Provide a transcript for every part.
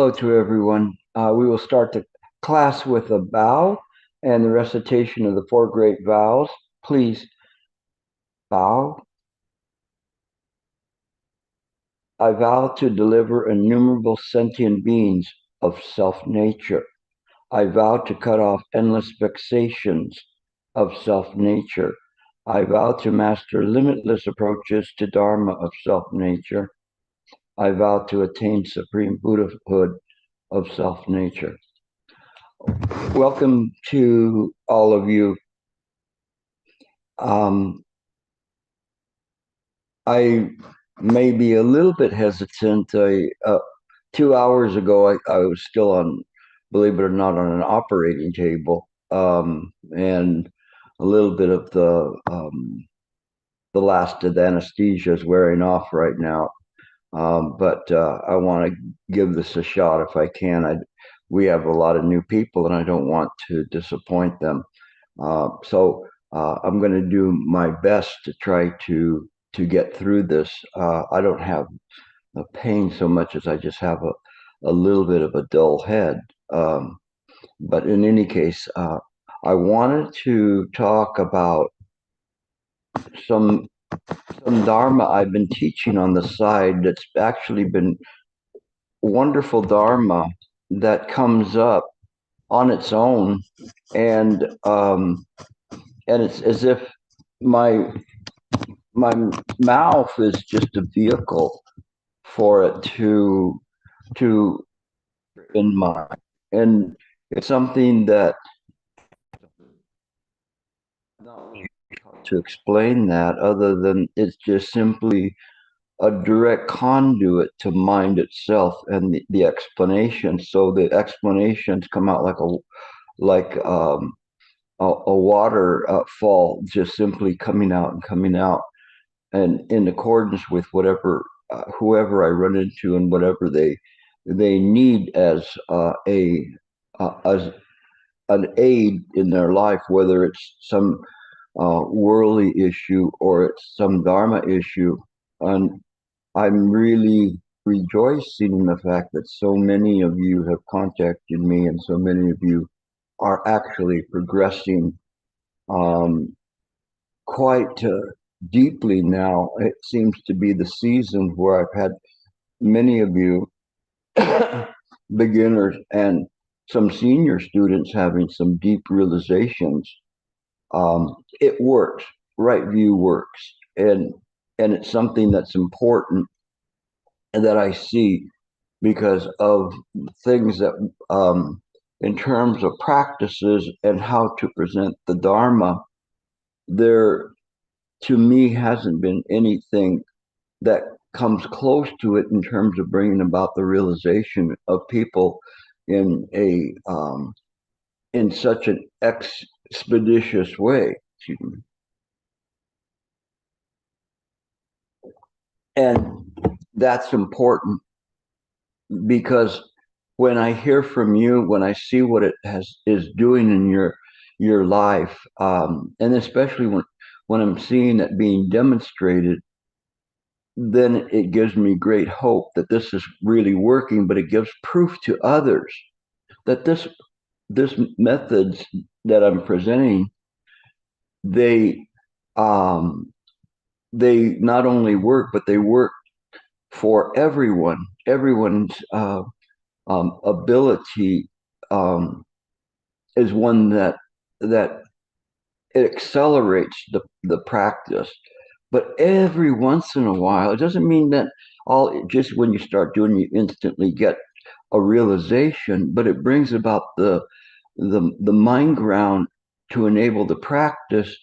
Hello to everyone. We will start the class with a bow and the recitation of the four great vows. Please bow. I vow to deliver innumerable sentient beings of self-nature. I vow to cut off endless vexations of self-nature. I vow to master limitless approaches to Dharma of self-nature. I vow to attain supreme Buddhahood of self-nature. Welcome to all of you. I may be a little bit hesitant. 2 hours ago, I was still on, believe it or not, on an operating table, and a little bit of the last of the anesthesia is wearing off right now. But I want to give this a shot if I can. We have a lot of new people, and I don't want to disappoint them. So I'm going to do my best to try to get through this. I don't have a pain so much as I just have a little bit of a dull head. But in any case, I wanted to talk about some Dharma I've been teaching on the side that's actually been wonderful Dharma that comes up on its own, and it's as if my mouth is just a vehicle for it to in mind, and it's something that not really how to explain that other than it's just simply a direct conduit to mind itself and the explanation. So the explanations come out like a water fall, just simply coming out and coming out, and in accordance with whatever whoever I run into and whatever they need as as an aid in their life, whether it's some worldly issue or it's some Dharma issue. And I'm really rejoicing in the fact that so many of you have contacted me and so many of you are actually progressing quite deeply now. It seems to be the season where I've had many of you beginners and some senior students having some deep realizations. It works. Right view works, and it's something that's important and that I see because of things that, in terms of practices and how to present the Dharma, there to me hasn't been anything that comes close to it in terms of bringing about the realization of people in a in such an expeditious way. And that's important because when I hear from you, when I see what it is doing in your life, and especially when I'm seeing it being demonstrated, then it gives me great hope that this is really working. But it gives proof to others that this methods that I'm presenting, they not only work, but they work for everyone. Everyone's ability is one that it accelerates the practice. But every once in a while, it doesn't mean that all just when you start doing, you instantly get a realization, but it brings about the mind ground to enable the practice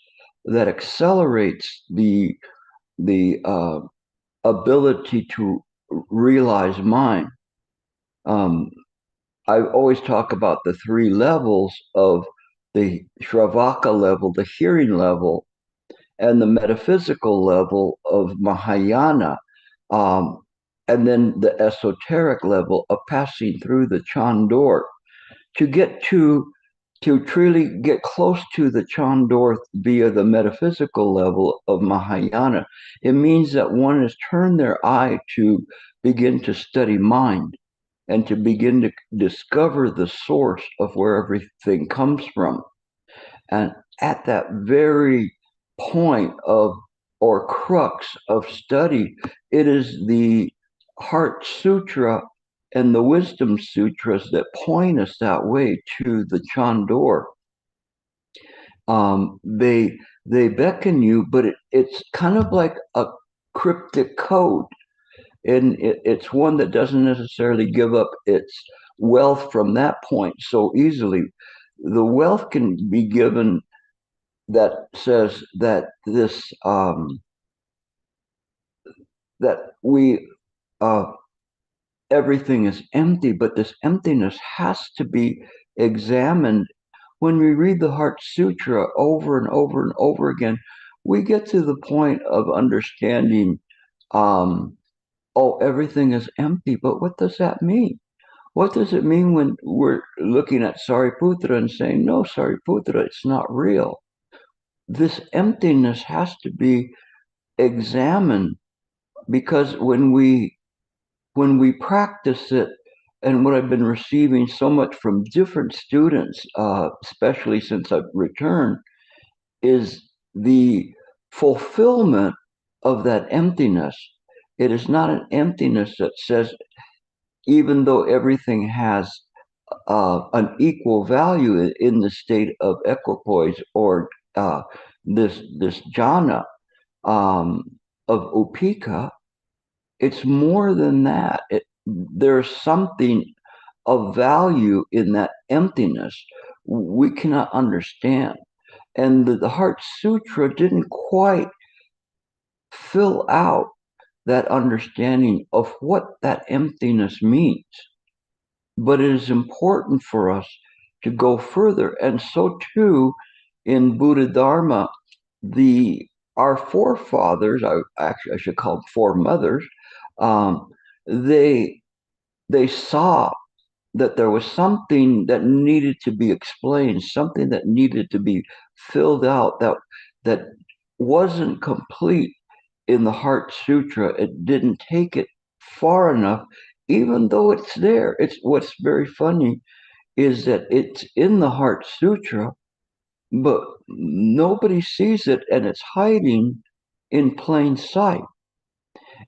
that accelerates the ability to realize mind. I always talk about the three levels of the Shravaka level, the hearing level, and the metaphysical level of Mahayana, and then the esoteric level of passing through the Chandor to get to truly get close to the Chandor via the metaphysical level of Mahayana. It means that one has turned their eye to begin to study mind. and to begin to discover the source of where everything comes from. And at that very point of or crux of study, it is the Heart Sutra and the Wisdom Sutras that point us that way to the Chandor. They beckon you, but it's kind of like a cryptic code, and it's one that doesn't necessarily give up its wealth from that point so easily. The wealth can be given that says that that we everything is empty, but this emptiness has to be examined. When we read the Heart Sutra over and over and over again, we get to the point of understanding, oh, everything is empty, but what does that mean? What does it mean when we're looking at Sariputra and saying, no, Sariputra, it's not real? This emptiness has to be examined, because when we practice it, and what I've been receiving so much from different students, especially since I've returned, is the fulfillment of that emptiness. It is not an emptiness that says, even though everything has an equal value in the state of equipoise, or this jhana um, of upeka, it's more than that. There's something of value in that emptiness we cannot understand. And the Heart Sutra didn't quite fill out that understanding of what that emptiness means. But it is important for us to go further. And so too in Buddha Dharma, our forefathers, I should call them foremothers, um, they saw that there was something that needed to be explained, something that needed to be filled out, that wasn't complete in the Heart Sutra. It didn't take it far enough, even though it's there. It's what's very funny is that it's in the Heart Sutra, but nobody sees it, and it's hiding in plain sight.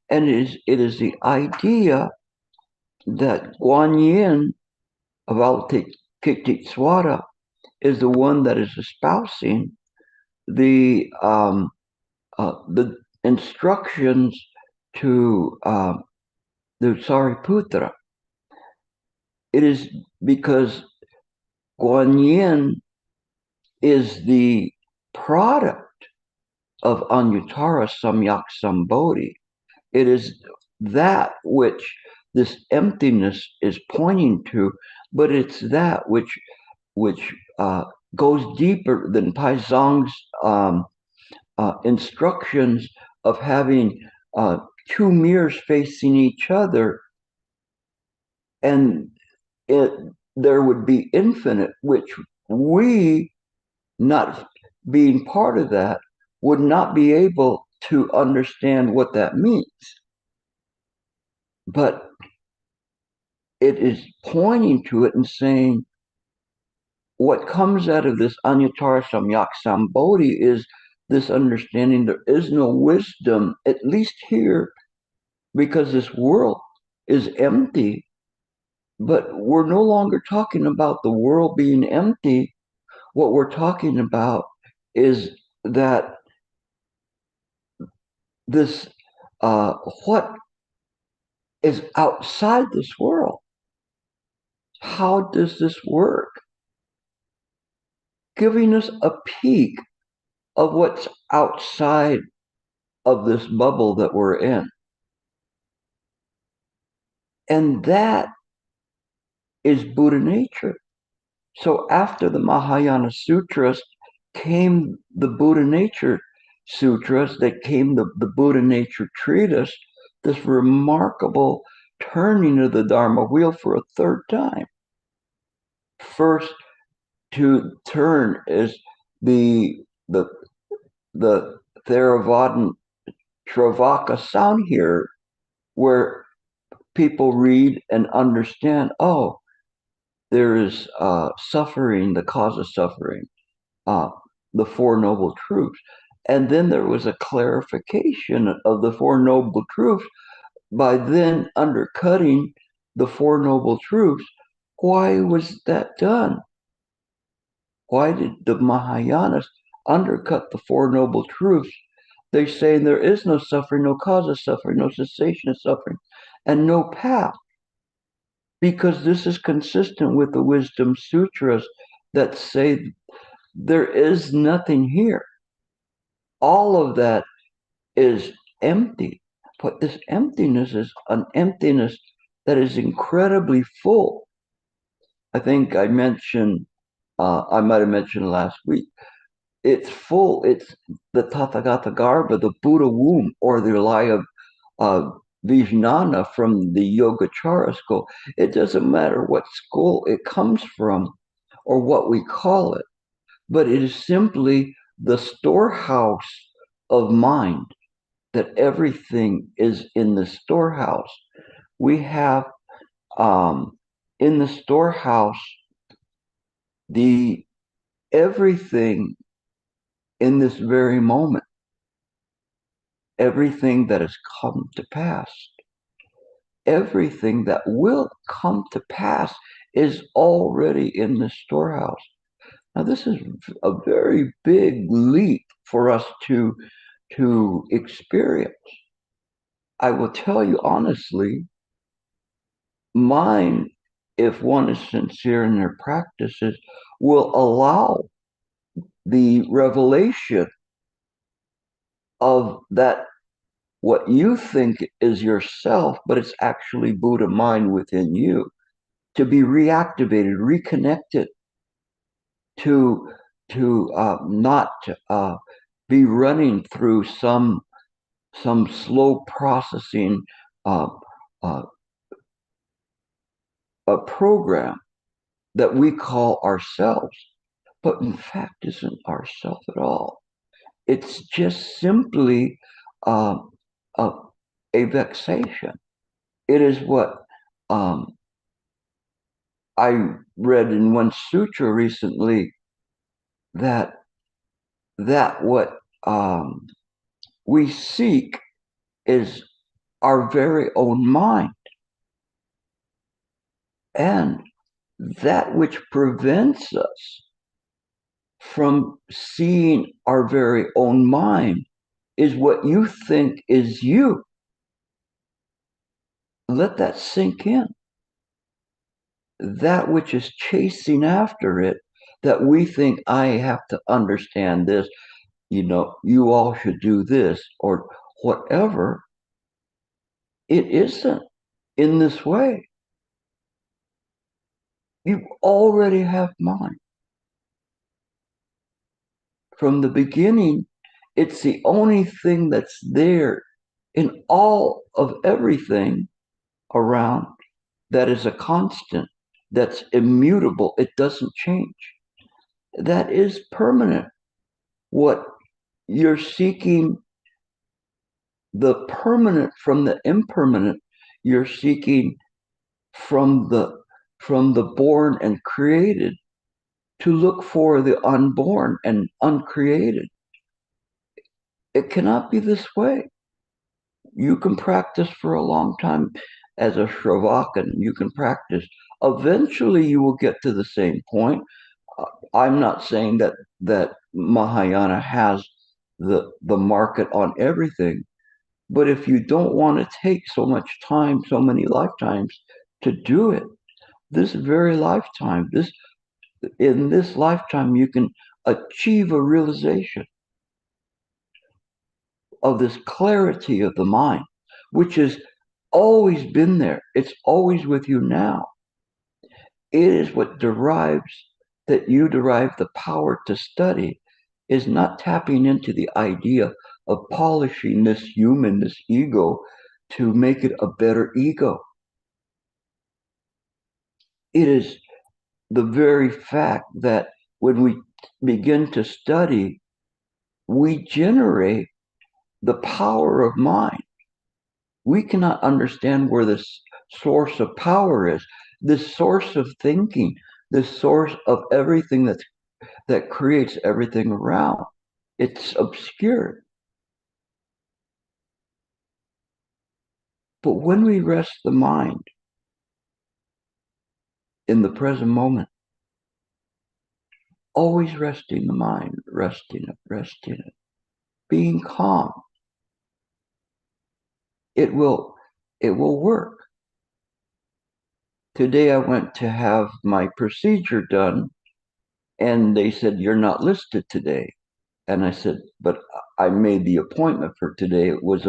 And it is the idea that Guan Yin of Avalokiteshvara is the one that is espousing the instructions to the Sariputra. It is because Guan Yin is the product of Anuttara Samyak Sambodhi. It is that which this emptiness is pointing to, but it's that which goes deeper than Paizong's instructions of having two mirrors facing each other, and there would be infinite, which we, not being part of that, would not be able to understand what that means. But it is pointing to it and saying, what comes out of this Anuttara Samyak Sambodhi is this understanding there is no wisdom, at least here, because this world is empty. But we're no longer talking about the world being empty. What we're talking about is that this, what is outside this world? How does this work? Giving us a peek of what's outside of this bubble that we're in. And that is Buddha nature. So after the Mahayana Sutras came the Buddha nature sutras, that came the Buddha nature treatise, this remarkable turning of the Dharma wheel for a third time. First to turn is the Theravadan Travaka sound here, where people read and understand, oh, there is suffering, the cause of suffering, uh, the Four Noble Truths. And then there was a clarification of the Four Noble Truths by then undercutting the Four Noble Truths. Why was that done? Why did the Mahayanas undercut the Four Noble Truths? They say there is no suffering, no cause of suffering, no cessation of suffering, and no path. Because this is consistent with the Wisdom Sutras that say there is nothing here. All of that is empty. But this emptiness is an emptiness that is incredibly full. I think I mentioned, I might have mentioned last week, it's full. It's the Tathagata Garbha, the Buddha womb, or the lie of Vijnana from the Yogacara school. It doesn't matter what school it comes from or what we call it, but it is simply the storehouse of mind, that everything is in the storehouse. We have in the storehouse the everything in this very moment, everything that has come to pass, everything that will come to pass is already in the storehouse. Now, this is a very big leap for us to experience. I will tell you honestly, mine, if one is sincere in their practices, will allow the revelation of that what you think is yourself, but it's actually Buddha mind within you, to be reactivated, reconnected, to not be running through some slow processing uh, uh, a program that we call ourselves, but in fact isn't ourself at all. It's just simply uh, a, a vexation. It is what I read in one sutra recently, that what we seek is our very own mind, and that which prevents us from seeing our very own mind is what you think is you. Let that sink in. That which is chasing after it, that we think, I have to understand this, you all should do this, or whatever, it isn't in this way. You already have mind. From the beginning, it's the only thing that's there in all of everything around that is a constant, that's immutable. It doesn't change. That is permanent. What you're seeking, the permanent from the impermanent, you're seeking from the born and created, to look for the unborn and uncreated. It cannot be this way. You can practice for a long time as a Shravakan. You can practice. Eventually, you will get to the same point. I'm not saying that Mahayana has the market on everything, but if you don't want to take so much time, so many lifetimes to do it, this very lifetime, in this lifetime, you can achieve a realization of this clarity of the mind, which has always been there. It's always with you now. It is what that you derive the power to study, is not tapping into the idea of polishing this human, this ego, to make it a better ego. It is the very fact that when we begin to study, we generate the power of mind. We cannot understand where this source of power is, this source of thinking, this source of everything that creates everything around. It's obscure. But when we rest the mind in the present moment, always resting the mind, resting it, being calm, it will work. Today I went to have my procedure done, and they said, "You're not listed today." And I said, "But I made the appointment for today." It was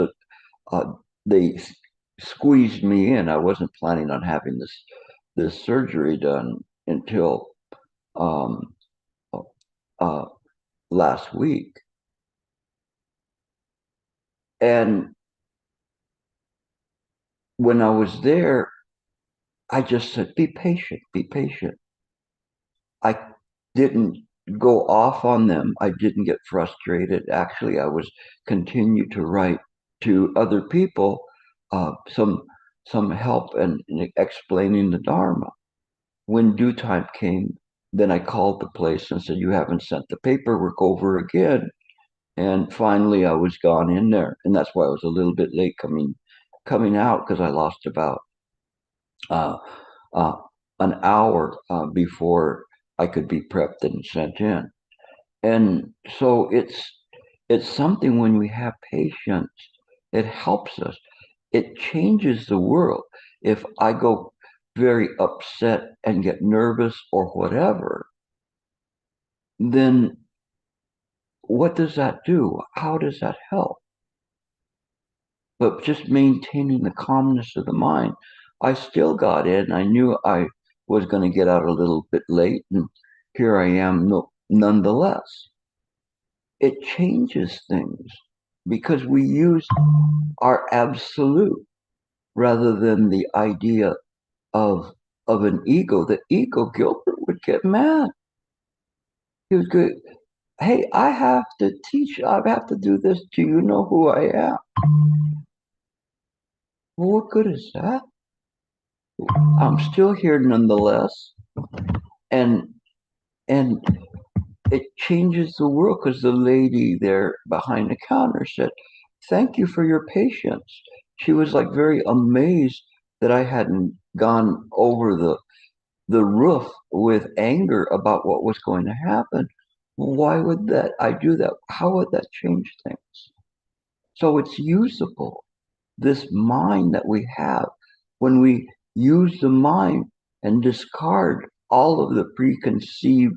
they squeezed me in. I wasn't planning on having this surgery done until um, uh, last week. And when I was there, I just said, "Be patient, be patient." I didn't go off on them. I didn't get frustrated. Actually, I was continued to write to other people some help and explaining the Dharma. When due time came, then I called the place and said, "You haven't sent the paperwork over again." And finally, I was gone in there, and that's why I was a little bit late coming out, because I lost about uh, uh, an hour before I could be prepped and sent in. And so it's something, when we have patience, it helps us. It changes the world. If I go very upset and get nervous or whatever, then what does that do? How does that help? But just maintaining the calmness of the mind, I still got in. I knew I was going to get out a little bit late, and here I am, nonetheless. It changes things because we use our absolute rather than the idea of an ego. The ego, Gilbert would get mad. He was good. "Hey, I have to teach. I have to do this. Do you know who I am?" Well, what good is that? I'm still here nonetheless, and and it changes the world, because the lady there behind the counter said, "Thank you for your patience." She was like very amazed that I hadn't gone over the roof with anger about what was going to happen. Why would that I do that? How would that change things? So it's usable. This mind that we have, when we use the mind and discard all of the preconceived,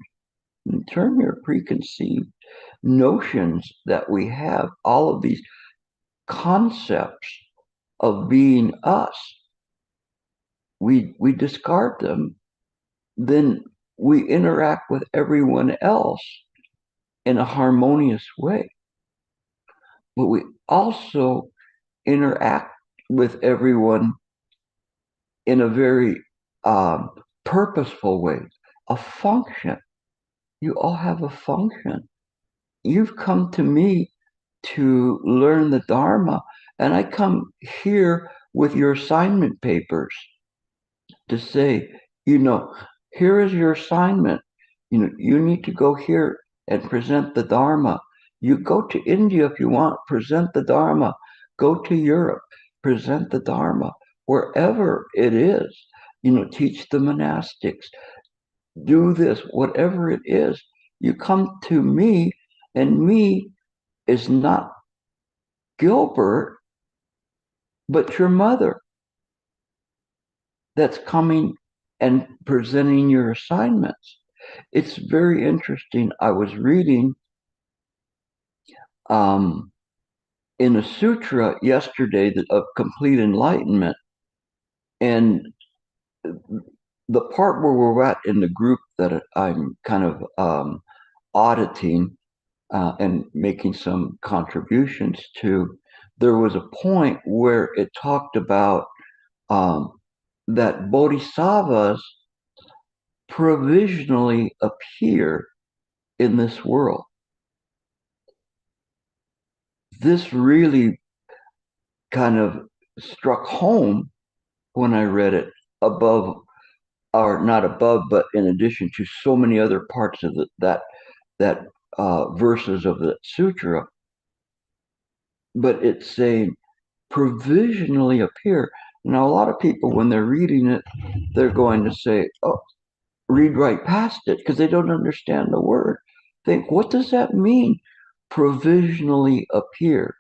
turn your preconceived notions that we have, all of these concepts of being us, we discard them, then we interact with everyone else in a harmonious way. But we also interact with everyone in a very purposeful way, a function. You all have a function. You've come to me to learn the Dharma, and I come here with your assignment papers to say, here is your assignment. You need to go here and present the Dharma. You go to India if you want, present the Dharma. Go to Europe, present the Dharma. Wherever it is, teach the monastics. Do this, whatever it is. You come to me, and me is not Gilbert, but your mother that's coming and presenting your assignments. It's very interesting. I was reading in a sutra yesterday of complete enlightenment, and the part where we're at in the group that I'm kind of auditing and making some contributions to, there was a point where it talked about that bodhisattvas provisionally appear in this world. This really kind of struck home, when I read it above, or not above, but in addition to so many other parts of that verses of the sutra. But it's saying provisionally appear. Now, a lot of people, when they're reading it, they're going to say, "Oh, read right past it," because they don't understand the word. Think, what does that mean? Provisionally appear.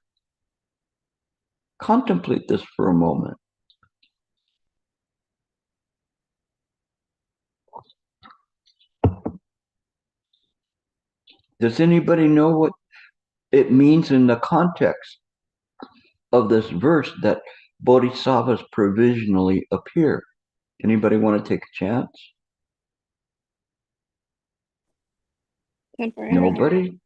Contemplate this for a moment. Does anybody know what it means in the context of this verse that bodhisattvas provisionally appear? Anybody want to take a chance? Temporary. Nobody?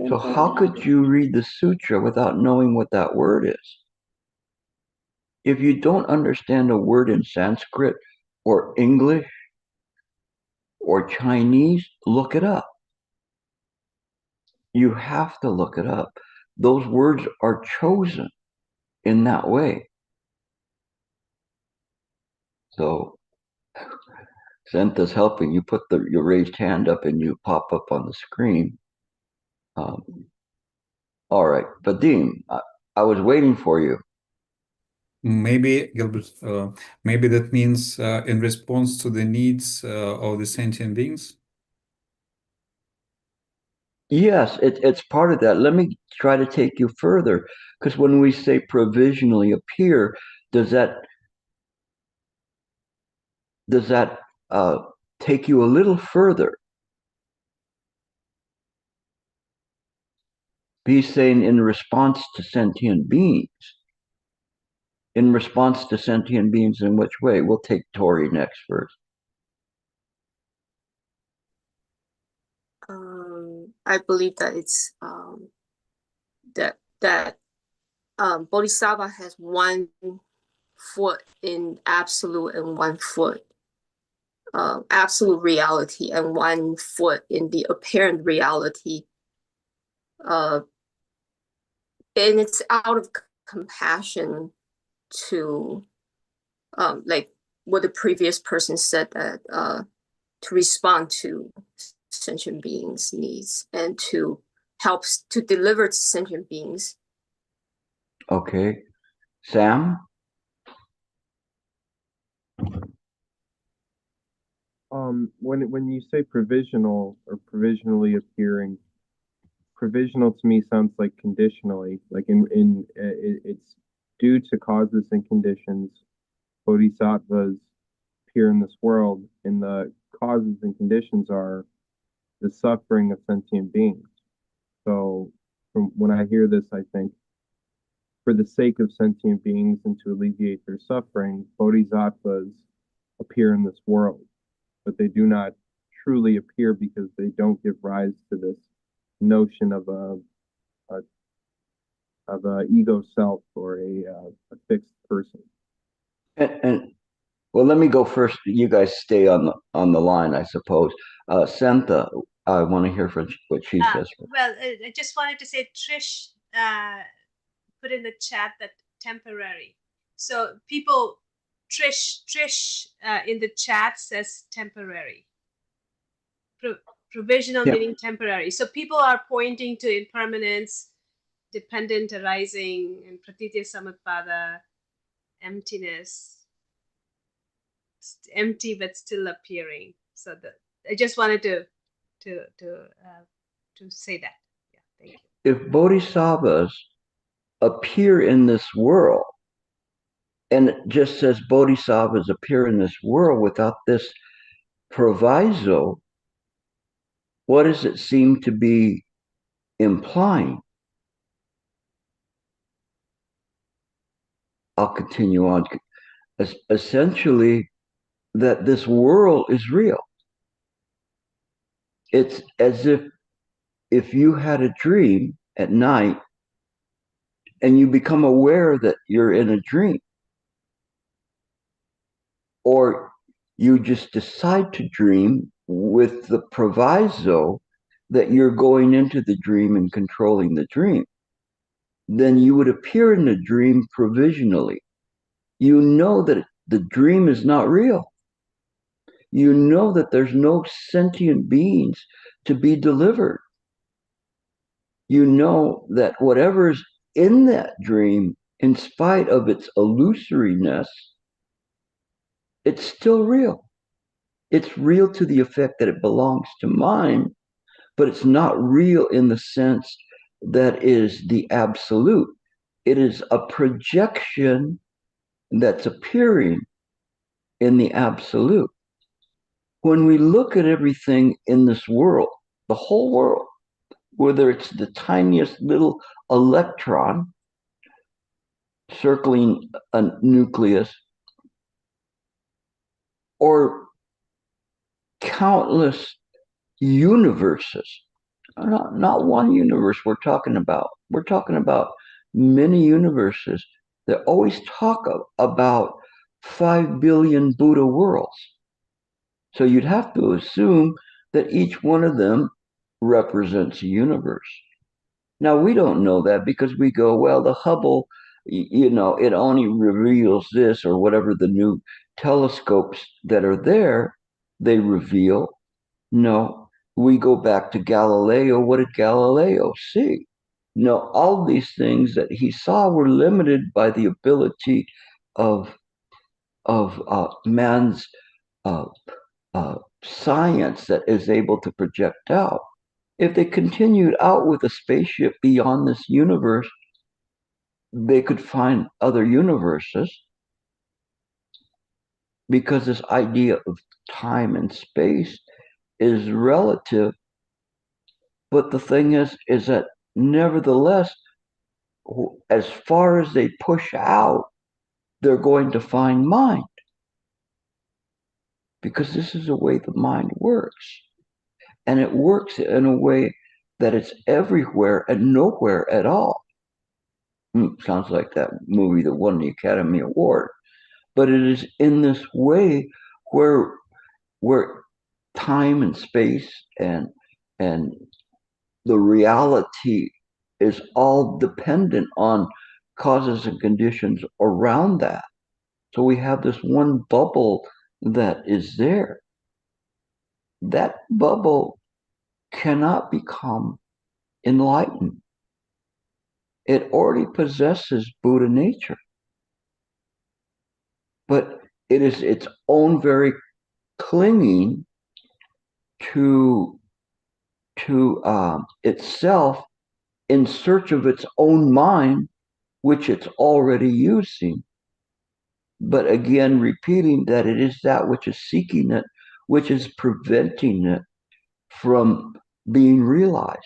So how could you read the sutra without knowing what that word is? If you don't understand a word in Sanskrit or English or Chinese, look it up. You have to look it up. Those words are chosen in that way. So Senta's helping you put your raised hand up and you pop up on the screen. All right, Vadim, I was waiting for you. Maybe, Gilbert, maybe that means in response to the needs of the sentient beings? Yes, it's part of that. Let me try to take you further, because when we say provisionally appear, does that take you a little further? He's saying in response to sentient beings. In response to sentient beings, in which way? We'll take Tori next first. I believe that it's that Bodhisattva has one foot in absolute and one foot absolute reality and one foot in the apparent reality. And it's out of compassion to like what the previous person said, that to respond to sentient beings' needs and to help to deliver to sentient beings. Okay. Sam? When you say provisional or provisionally appearing, provisional to me sounds like conditionally, like it's due to causes and conditions. Bodhisattvas appear in this world, and the causes and conditions are the suffering of sentient beings. So, when I hear this, I think, for the sake of sentient beings and to alleviate their suffering, bodhisattvas appear in this world, but they do not truly appear because they don't give rise to this notion of a ego self or a fixed person. And well, let me go first. You guys stay on the line, I suppose. Santa, I want to hear from what she says. Well, I just wanted to say Trish put in the chat that temporary. So people, Trish in the chat says temporary. Provisional meaning temporary. So people are pointing to impermanence, dependent arising, and pratitya samutpada, emptiness, empty but still appearing. So I just wanted to say that. Yeah, thank you. If bodhisattvas appear in this world, and it just says bodhisattvas appear in this world without this proviso, what does it seem to be implying? I'll continue on. Essentially, that this world is real. It's as if you had a dream at night and you become aware that you're in a dream, or you just decide to dream with the proviso that you're going into the dream and controlling the dream, then you would appear in the dream provisionally. you know that the dream is not real. You know that there's no sentient beings to be delivered. You know that whatever's in that dream, in spite of its illusoriness, it's still real. It's real to the effect that it belongs to mind, but it's not real in the sense that is the absolute. It is a projection that's appearing in the absolute. When we look at everything in this world, the whole world, whether it's the tiniest little electron circling a nucleus or countless universes, not one universe we're talking about. We're talking about many universes that always talk about 5 billion Buddha worlds. So you'd have to assume that each one of them represents a universe. Now, we don't know that because we go, well, the Hubble, it only reveals this, or whatever the new telescopes that are there, they reveal. No, we go back to Galileo. What did Galileo see? No, all these things that he saw were limited by the ability of man's uh, science that is able to project out. If they continued out with a spaceship beyond this universe, they could find other universes, because this idea of time and space is relative. But the thing is that nevertheless, as far as they push out, they're going to find mind, because this is the way the mind works. And it works in a way that it's everywhere and nowhere at all. Sounds like that movie that won the Academy Award. But it is in this way where time and space and the reality is all dependent on causes and conditions around that. So we have this one bubble that is there. That bubble cannot become enlightened. It already possesses Buddha nature, but it is its own very clinging to itself in search of its own mind, which it's already using. But again, repeating that it is that which is seeking it, which is preventing it from being realized.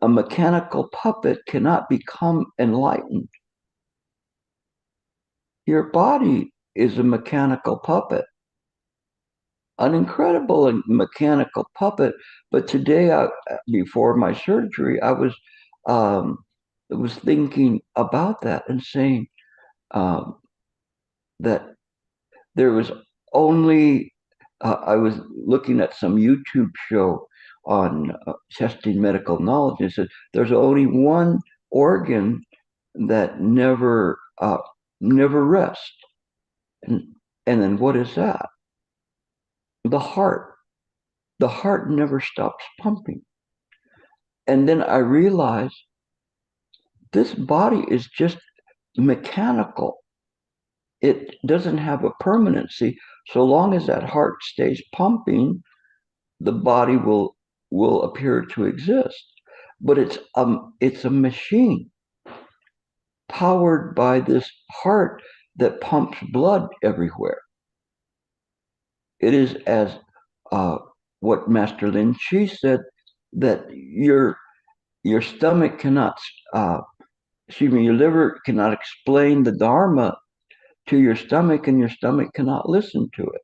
A mechanical puppet cannot become enlightened. Your body is a mechanical puppet, an incredible mechanical puppet. But today, before my surgery, I was thinking about that and saying that there was only, I was looking at some YouTube show on testing medical knowledge, and it said there's only one organ that never rests. And then what is that? The heart. The heart never stops pumping. And then I realized this body is just mechanical. It doesn't have a permanency. So long as that heart stays pumping, the body will appear to exist. But it's a machine powered by this heart that pumps blood everywhere. It is as what Master Lin Chi said, that your stomach cannot, your liver cannot explain the Dharma to your stomach, and your stomach cannot listen to it.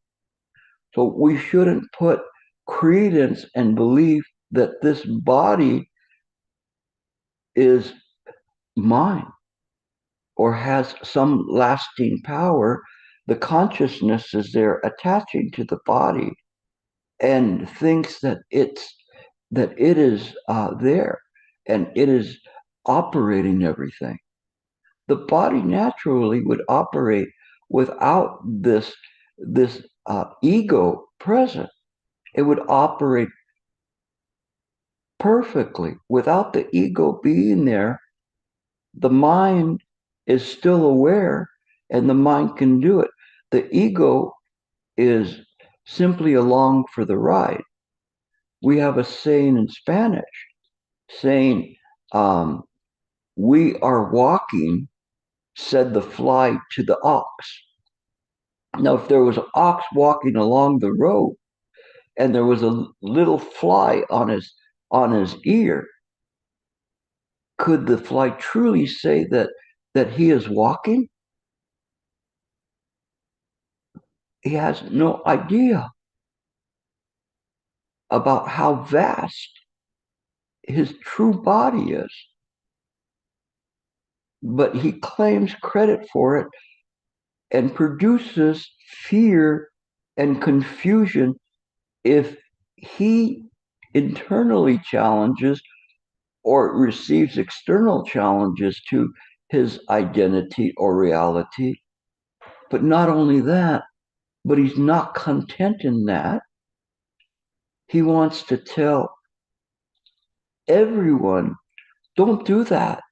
So we shouldn't put credence and belief that this body is mine or has some lasting power. The consciousness is there attaching to the body and thinks that it is there and it is operating everything. The body naturally would operate without this ego present. It would operate perfectly without the ego being there. The mind is still aware, and the mind can do it. The ego is simply along for the ride. We have a saying in Spanish saying, we are walking, said the fly to the ox. Now, if there was an ox walking along the road and there was a little fly on his ear, could the fly truly say that he is walking? He has no idea about how vast his true body is. But he claims credit for it and produces fear and confusion if he internally challenges or receives external challenges to his identity or reality. But not only that, but he's not content in that. He wants to tell everyone, don't do that.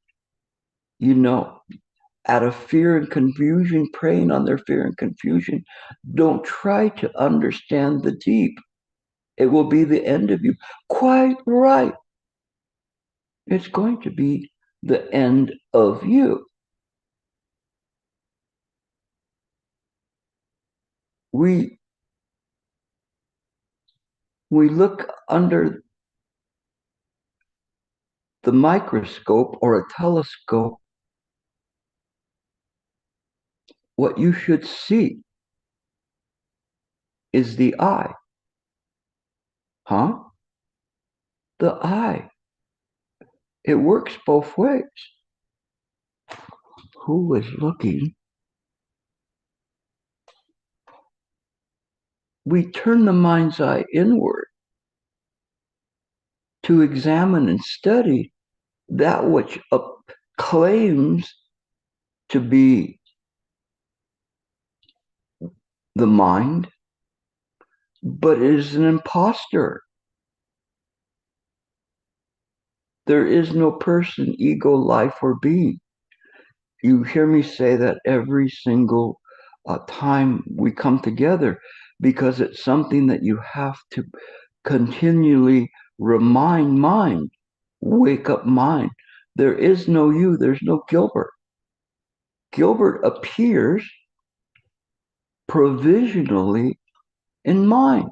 Out of fear and confusion, preying on their fear and confusion, don't try to understand the deep. It will be the end of you. Quite right. It's going to be the end of you. We look under the microscope or a telescope. What you should see is the eye. Huh? The eye. It works both ways. Who is looking? We turn the mind's eye inward to examine and study that which claims to be the mind, but is an imposter. There is no person, ego, life, or being. You hear me say that every single time we come together, because it's something that you have to continually remind mind, wake up mind. There is no you, there's no Gilbert. Gilbert appears provisionally in mind.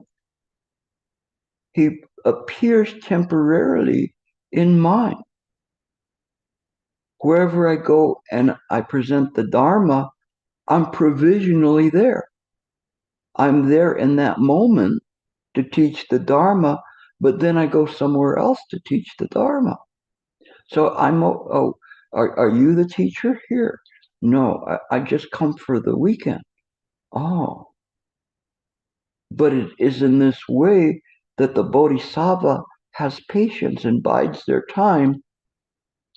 He appears temporarily in mind. Wherever I go and I present the Dharma, I'm provisionally there. I'm there in that moment to teach the Dharma, but then I go somewhere else to teach the Dharma. So are you the teacher here? No, I just come for the weekend. Oh. But it is in this way that the Bodhisattva has patience and bides their time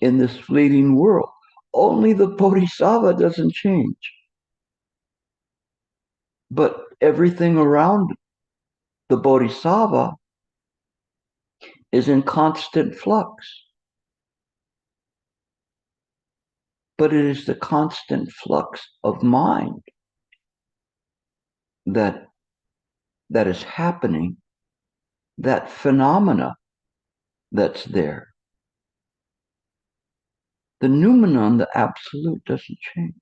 in this fleeting world. Only the Bodhisattva doesn't change. But everything around the Bodhisattva is in constant flux. But it is the constant flux of mind that is happening, that phenomena that's there. The noumenon, the absolute, doesn't change.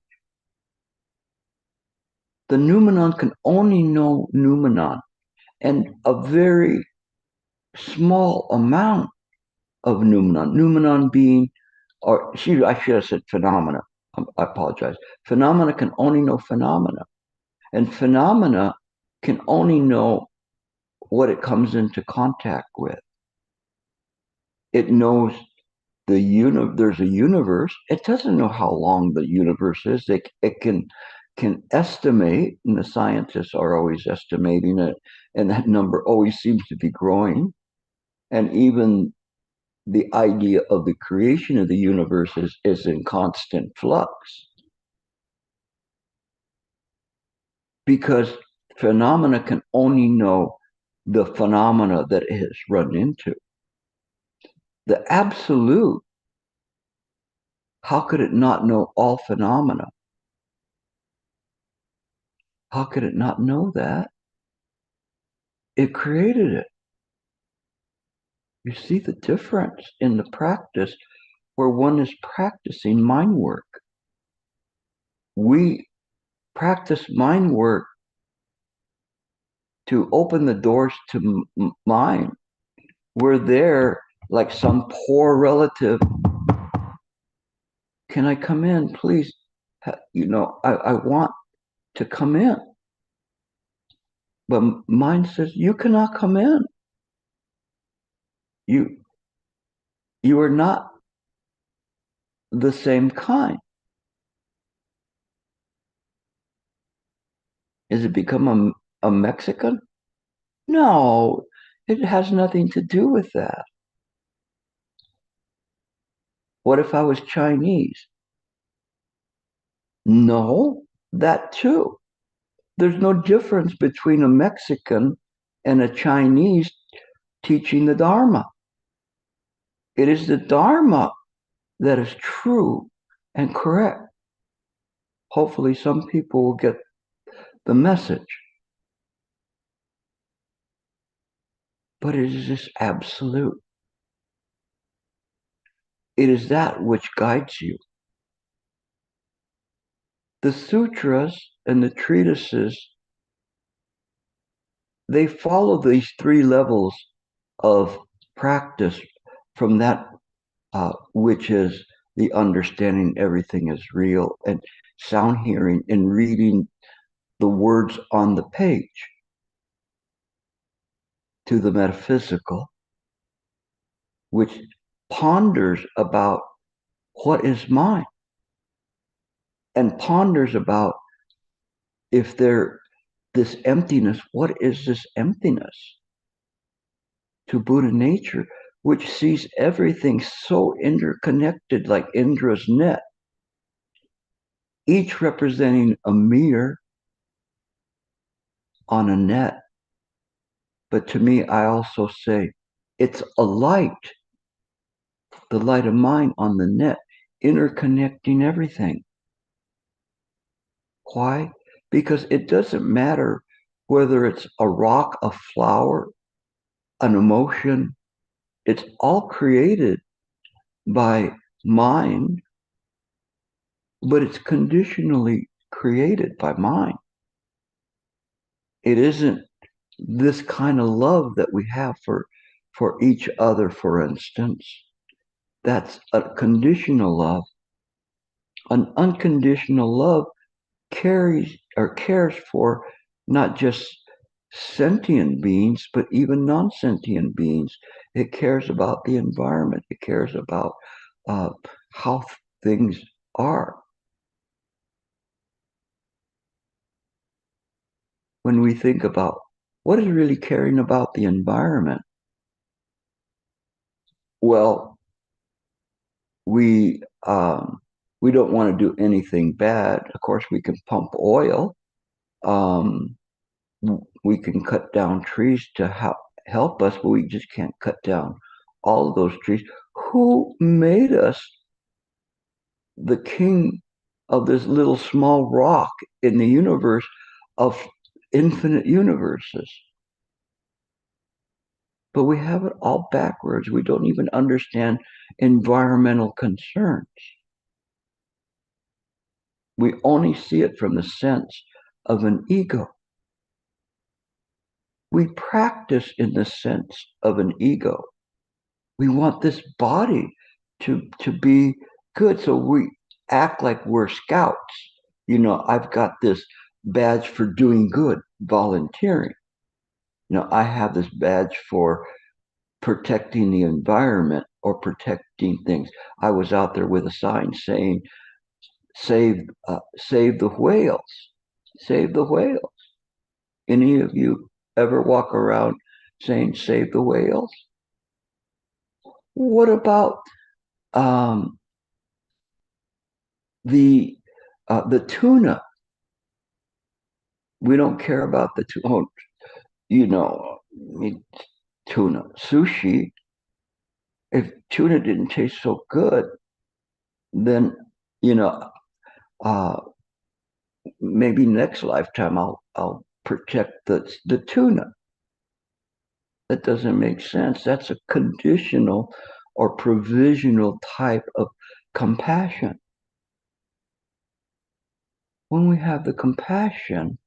The noumenon can only know noumenon, and a very small amount of noumenon. Noumenon being, I should have said phenomena. I apologize. Phenomena can only know phenomena, and phenomena can only know what it comes into contact with. It knows there's a universe. It doesn't know how long the universe is. It can estimate, and the scientists are always estimating it, and that number always seems to be growing. And even the idea of the creation of the universe is in constant flux. Because phenomena can only know the phenomena that it has run into. The absolute, how could it not know all phenomena? How could it not know that? It created it. You see the difference in the practice where one is practicing mind work. We practice mind work to open the doors to mind. We're there like some poor relative. Can I come in, please? I want to come in. But mind says, you cannot come in. You are not the same kind. Is it become a Mexican? No, it has nothing to do with that. What if I was Chinese? No, that too. There's no difference between a Mexican and a Chinese teaching the Dharma. It is the Dharma that is true and correct. Hopefully some people will get the message. But it is this absolute. It is that which guides you. The sutras and the treatises, they follow these three levels of practice from that which is the understanding everything is real, and sound hearing and reading the words on the page, to the metaphysical, which ponders about what is mine, and ponders about if this emptiness, what is this emptiness? To Buddha nature, which sees everything so interconnected like Indra's net, each representing a mirror on a net. But to me, I also say it's a light, the light of mind on the net, interconnecting everything. Why? Because it doesn't matter whether it's a rock, a flower, an emotion. It's all created by mind, but it's conditionally created by mind. It isn't this kind of love that we have for each other, for instance. That's a conditional love. An unconditional love cares for not just sentient beings, but even non-sentient beings. It cares about the environment. It cares about how things are. When we think about what is really caring about the environment, well, we don't want to do anything bad. Of course, we can pump oil. We can cut down trees to help us, but we just can't cut down all of those trees. Who made us the king of this little small rock in the universe of infinite universes? But we have it all backwards. We don't even understand environmental concerns. We only see it from the sense of an ego. We practice in the sense of an ego. We want this body to be good, so we act like we're scouts. I've got this badge for doing good, volunteering. I have this badge for protecting the environment or protecting things. I was out there with a sign saying, save the whales, save the whales. Any of you ever walk around saying, save the whales? What about the tuna? We don't care about the tuna. Oh, you know, tuna sushi. If tuna didn't taste so good, then you know, uh, maybe next lifetime I'll protect the tuna. That doesn't make sense. That's a conditional or provisional type of compassion. When we have the compassion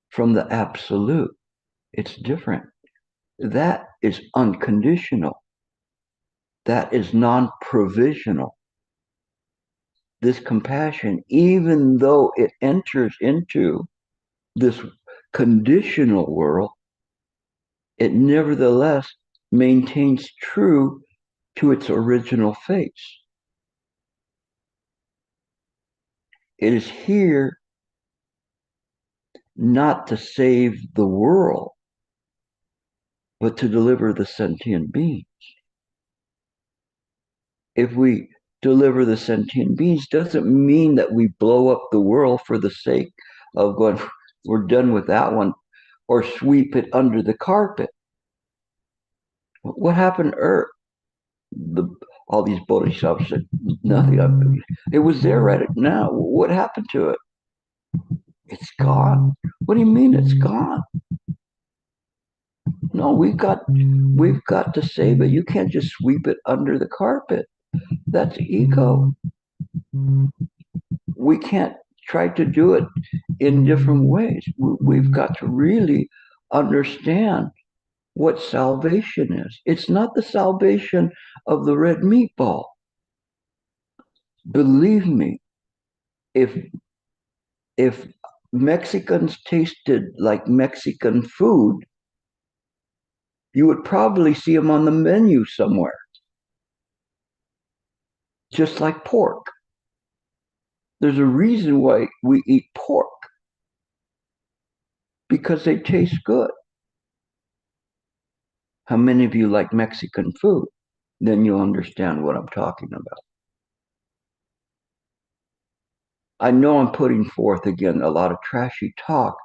from the absolute, it's different. That is unconditional. That is non-provisional. This compassion, even though it enters into this conditional world, it nevertheless maintains true to its original face. It is here not to save the world, but to deliver the sentient beings. If we deliver the sentient beings, doesn't mean that we blow up the world for the sake of going, we're done with that one, or sweep it under the carpet. What happened to Earth? All these bodhisattvas said, nothing. It was there right now. What happened to it? It's gone. What do you mean it's gone? No, we've got to save it. You can't just sweep it under the carpet. That's ego. We can't try to do it in different ways. We've got to really understand what salvation is. It's not the salvation of the red meatball. Believe me, if Mexicans tasted like Mexican food, you would probably see them on the menu somewhere. Just like pork. There's a reason why we eat pork. Because they taste good. How many of you like Mexican food? Then you'll understand what I'm talking about. I know I'm putting forth, again, a lot of trashy talk,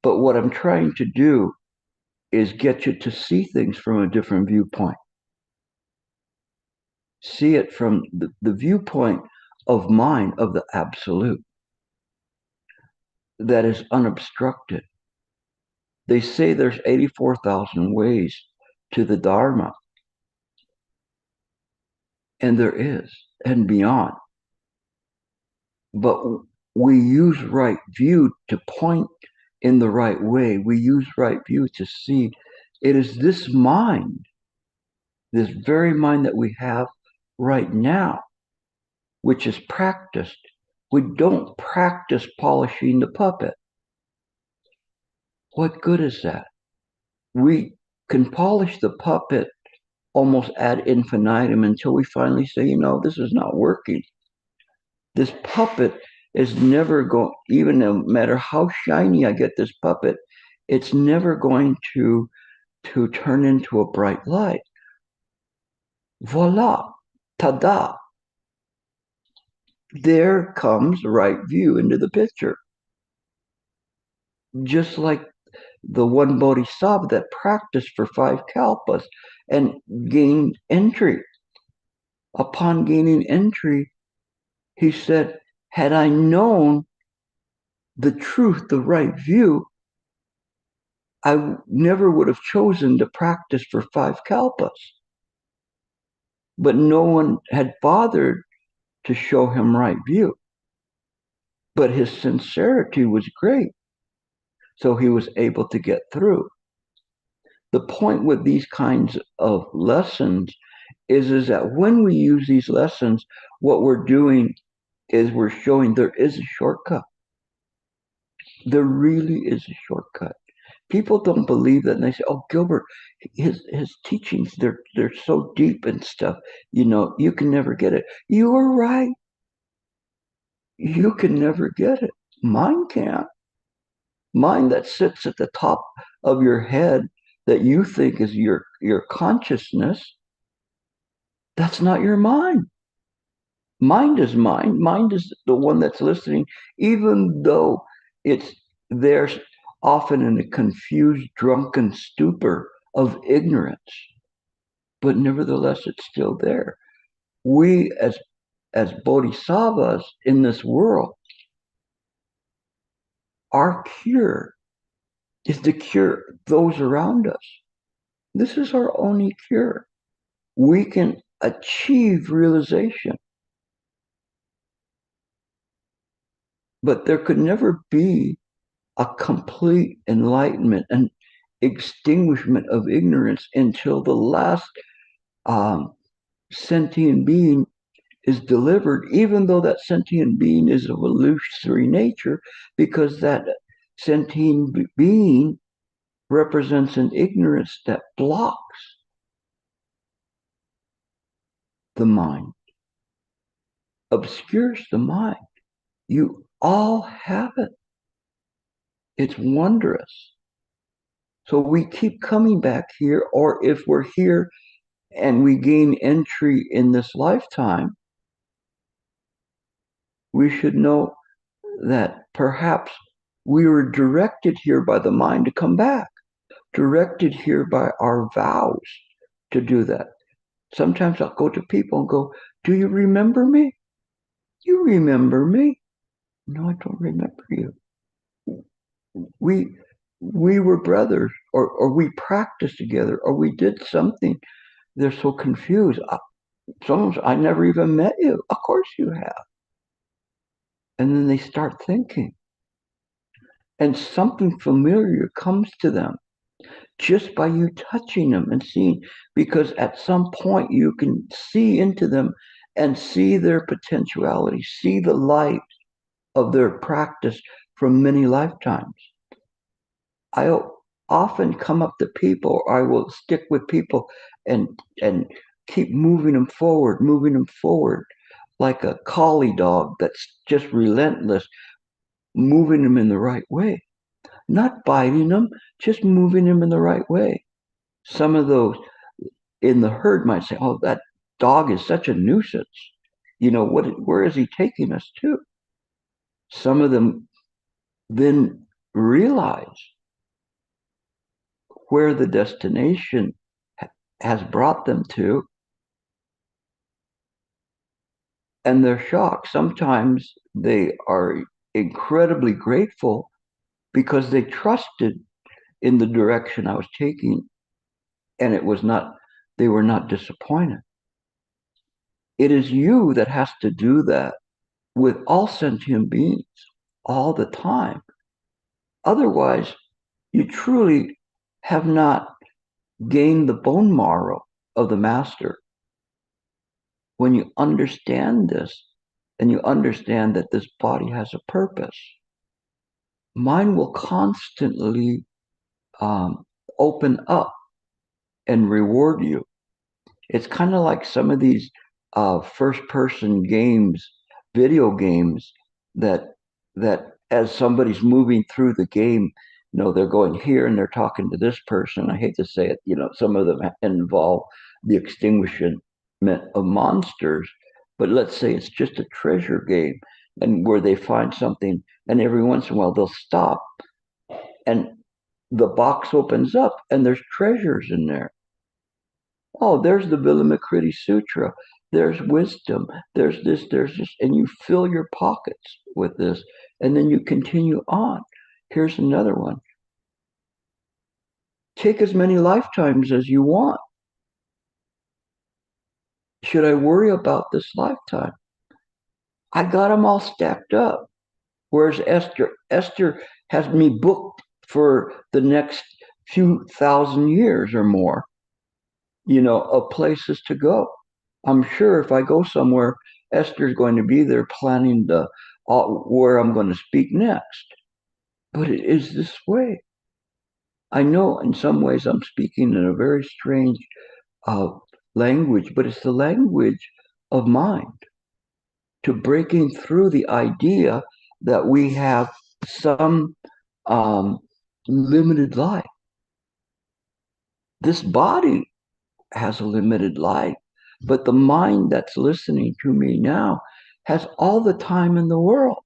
but what I'm trying to do is get you to see things from a different viewpoint. See it from the viewpoint of mind, of the absolute, that is unobstructed. They say there's 84,000 ways to the Dharma, and there is, and beyond. But we use right view to point in the right way. We use right view to see it is this mind, this very mind that we have right now, which is practiced. We don't practice polishing the puppet. What good is that? We can polish the puppet almost ad infinitum until we finally say, this is not working. This puppet is never going, even no matter how shiny I get this puppet, it's never going to turn into a bright light. Voila, tada. There comes right view into the picture. Just like the one bodhisattva that practiced for 5 kalpas and gained entry. Upon gaining entry, he said, had I known the truth, the right view, I never would have chosen to practice for 5 kalpas. But no one had bothered to show him right view. But his sincerity was great. So he was able to get through. The point with these kinds of lessons is that when we use these lessons, what we're doing is we're showing there is a shortcut. There really is a shortcut. People don't believe that, and they say, "Oh, Gilbert, his teachings, they're so deep and stuff. You can never get it." You are right. You can never get it. Mine can't. Mine that sits at the top of your head that you think is your consciousness That's not your mind. Mind is mind. Mind is the one that's listening, even though it's there often in a confused, drunken stupor of ignorance. But nevertheless, it's still there. We as bodhisattvas in this world, our cure is to cure those around us. This is our only cure. We can achieve realization. But there could never be a complete enlightenment and extinguishment of ignorance until the last sentient being is delivered, even though that sentient being is of illusory nature, because that sentient being represents an ignorance that blocks the mind, obscures the mind. You all have it. It's wondrous. So we keep coming back here, or if we're here and we gain entry in this lifetime, we should know that perhaps we were directed here by the mind to come back, directed here by our vows to do that. Sometimes I'll go to people and go, do you remember me? You remember me? No, I don't remember you. We were brothers, or we practiced together, or we did something. They're so confused. Sometimes I never even met you. Of course you have. And then they start thinking. And something familiar comes to them just by you touching them and seeing, because at some point you can see into them and see their potentiality, see the light of their practice from many lifetimes. I often come up to people, or I will stick with people and keep moving them forward, like a collie dog that's just relentless, moving them in the right way, not biting them, just moving them in the right way. Some of those in the herd might say, "Oh, that dog is such a nuisance. You know what? Where is he taking us to?" Some of them then realize where the destination has brought them to, and they're shocked. Sometimes they are incredibly grateful because they trusted in the direction I was taking, and they were not disappointed. It is you that has to do that with all sentient beings all the time. Otherwise, you truly have not gained the bone marrow of the master. When you understand this, and you understand that this body has a purpose, mind will constantly open up and reward you. It's kind of like some of these first-person games, video games, that as somebody's moving through the game, they're going here and they're talking to this person. I hate to say it, some of them involve the extinguishment of monsters, but let's say it's just a treasure game, and where they find something, and every once in a while they'll stop, and the box opens up, and there's treasures in there. Oh, there's the Vilamakritti Sutra. There's wisdom. There's this, and you fill your pockets with this, and then you continue on. Here's another one. Take as many lifetimes as you want. Should I worry about this lifetime? I got them all stacked up. Whereas Esther has me booked for the next few thousand years or more, of places to go. I'm sure if I go somewhere, Esther's going to be there planning where I'm going to speak next. But it is this way. I know in some ways I'm speaking in a very strange language, but it's the language of mind, to breaking through the idea that we have some limited life. This body has a limited life, But the mind that's listening to me now has all the time in the world.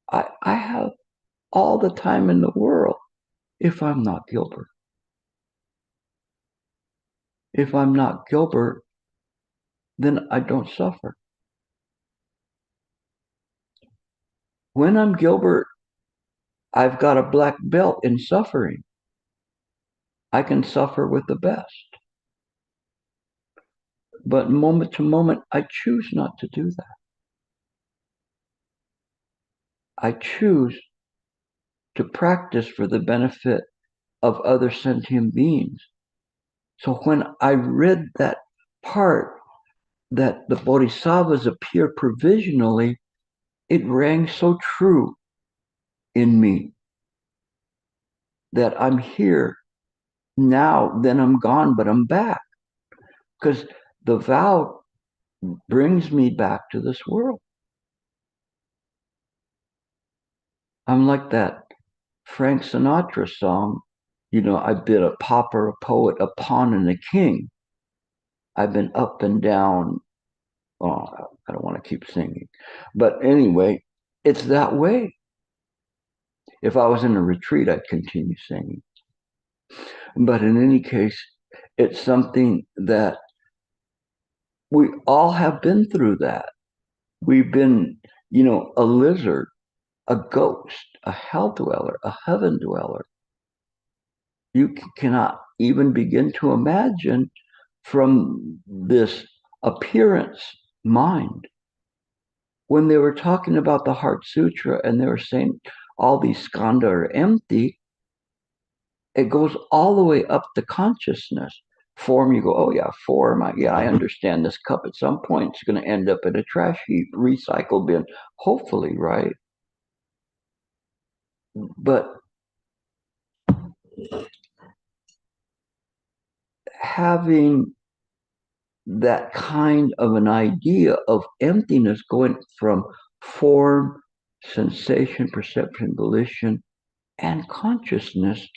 I have all the time in the world if I'm not Gilbert. If I'm not Gilbert, then I don't suffer. When I'm Gilbert, I've got a black belt in suffering. I can suffer with the best. But moment to moment, I choose not to do that. I choose to practice for the benefit of other sentient beings. So when I read that part that the bodhisattvas appear provisionally, it rang so true in me that I'm here now, then I'm gone, but I'm back. Because the vow brings me back to this world. I'm like that Frank Sinatra song, I've been a pauper, a poet, a pawn, and a king. I've been up and down. Oh, I don't want to keep singing. But anyway, it's that way. If I was in a retreat, I'd continue singing. But in any case, it's something that we all have been through that. We've been, a lizard, a ghost, a hell dweller, a heaven dweller. You cannot even begin to imagine from this appearance mind. When they were talking about the Heart Sutra and they were saying all these skandha are empty, it goes all the way up to consciousness. Form, you go, oh yeah, form, I understand this cup at some point it's going to end up in a trash heap, recycle bin, hopefully, right? But having that kind of an idea of emptiness going from form, sensation, perception, volition, and consciousness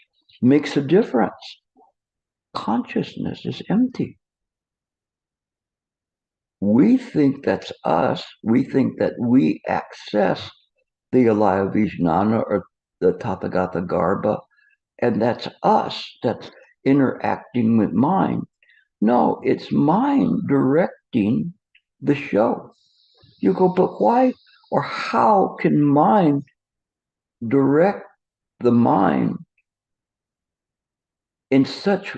makes a difference. Consciousness is empty. We think that's us. We think that we access the Alaya Vijnana or the Tathagata Garbha, and that's us that's interacting with mind. No, it's mind directing the show. You go, but why or how can mind direct the mind in such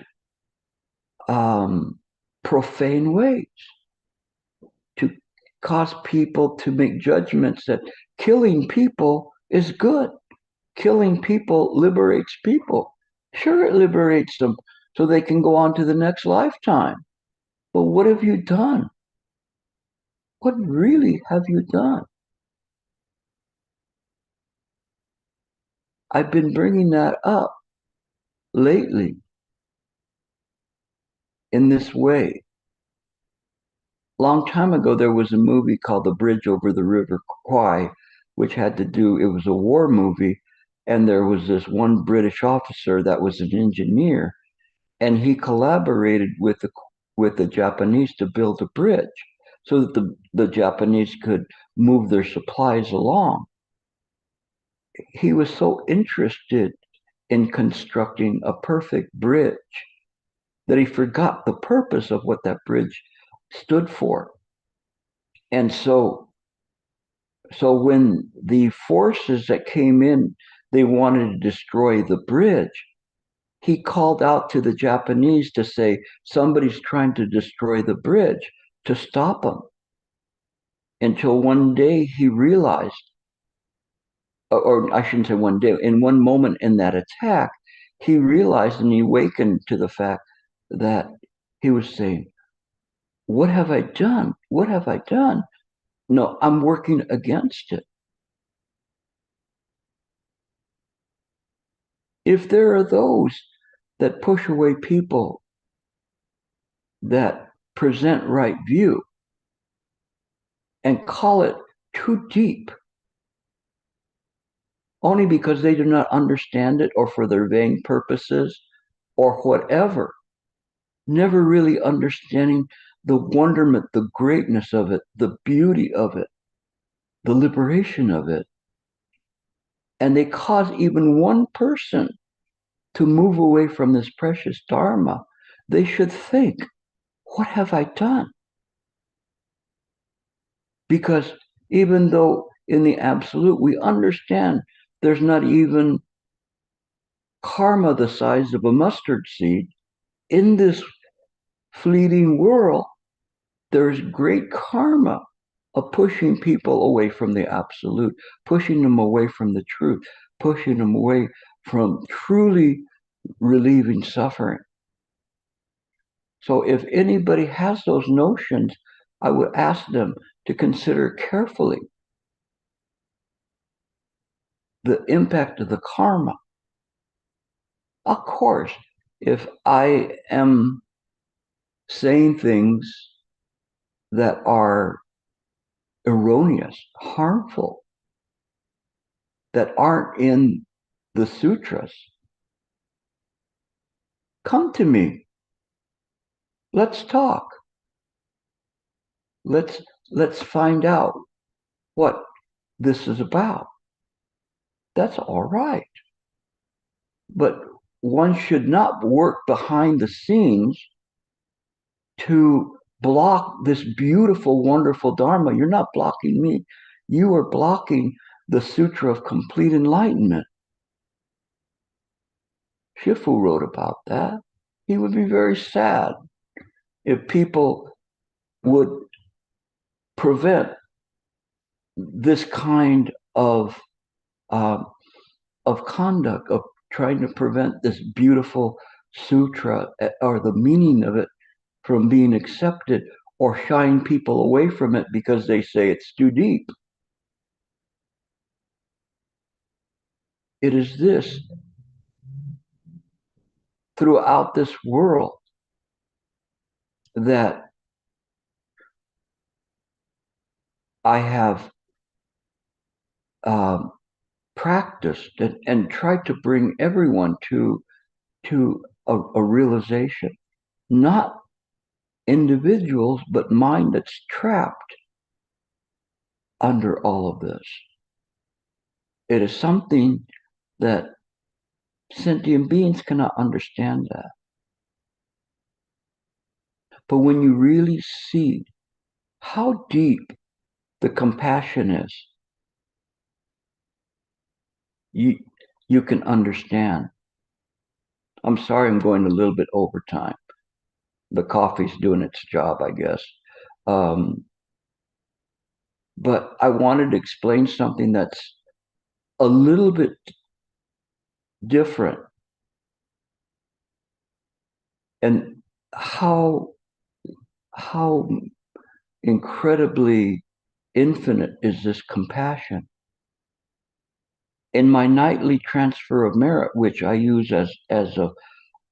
profane ways to cause people to make judgments that killing people is good? Killing people liberates people. Sure, it liberates them so they can go on to the next lifetime. But what have you done? What really have you done? I've been bringing that up lately in this way. Long time ago, there was a movie called The Bridge Over the River Kwai, which had to do, it was a war movie, and there was this one British officer that was an engineer, and he collaborated with the Japanese to build a bridge so that the Japanese could move their supplies along. He was so interested in constructing a perfect bridge that he forgot the purpose of what that bridge stood for. And so when the forces that came in, they wanted to destroy the bridge, he called out to the Japanese to say, somebody's trying to destroy the bridge, to stop them. Until one day he realized, or I shouldn't say one day, in one moment in that attack, he realized and he awakened to the fact that he was saying, what have I done? What have I done? No, I'm working against it. If there are those that push away people that present right view and call it too deep, only because they do not understand it or for their vain purposes or whatever, never really understanding the wonderment, the greatness of it, the beauty of it, the liberation of it. And they cause even one person to move away from this precious Dharma. They should think, what have I done? Because even though in the absolute we understand there's not even karma the size of a mustard seed, in this fleeting world, there's great karma of pushing people away from the absolute, pushing them away from the truth, pushing them away from truly relieving suffering. So if anybody has those notions, I would ask them to consider carefully the impact of the karma. Of course, if I am saying things that are erroneous, harmful, that aren't in the sutras, come to me. Let's talk. Let's find out what this is about. That's all right. But one should not work behind the scenes to block this beautiful, wonderful Dharma. You're not blocking me. You are blocking the Sutra of Complete Enlightenment. Shifu wrote about that. He would be very sad if people would prevent this kind of conduct, of trying to prevent this beautiful sutra or the meaning of it from being accepted, or shying people away from it because they say it's too deep. It is this throughout this world that I have practiced and tried to bring everyone to a realization, not individuals, but mind that's trapped under all of this. It is something that sentient beings cannot understand that. But when you really see how deep the compassion is, you can understand. I'm sorry I'm going a little bit over time. The coffee's doing its job, I guess. But I wanted to explain something that's a little bit different, and how incredibly infinite is this compassion. In my nightly transfer of merit, which I use as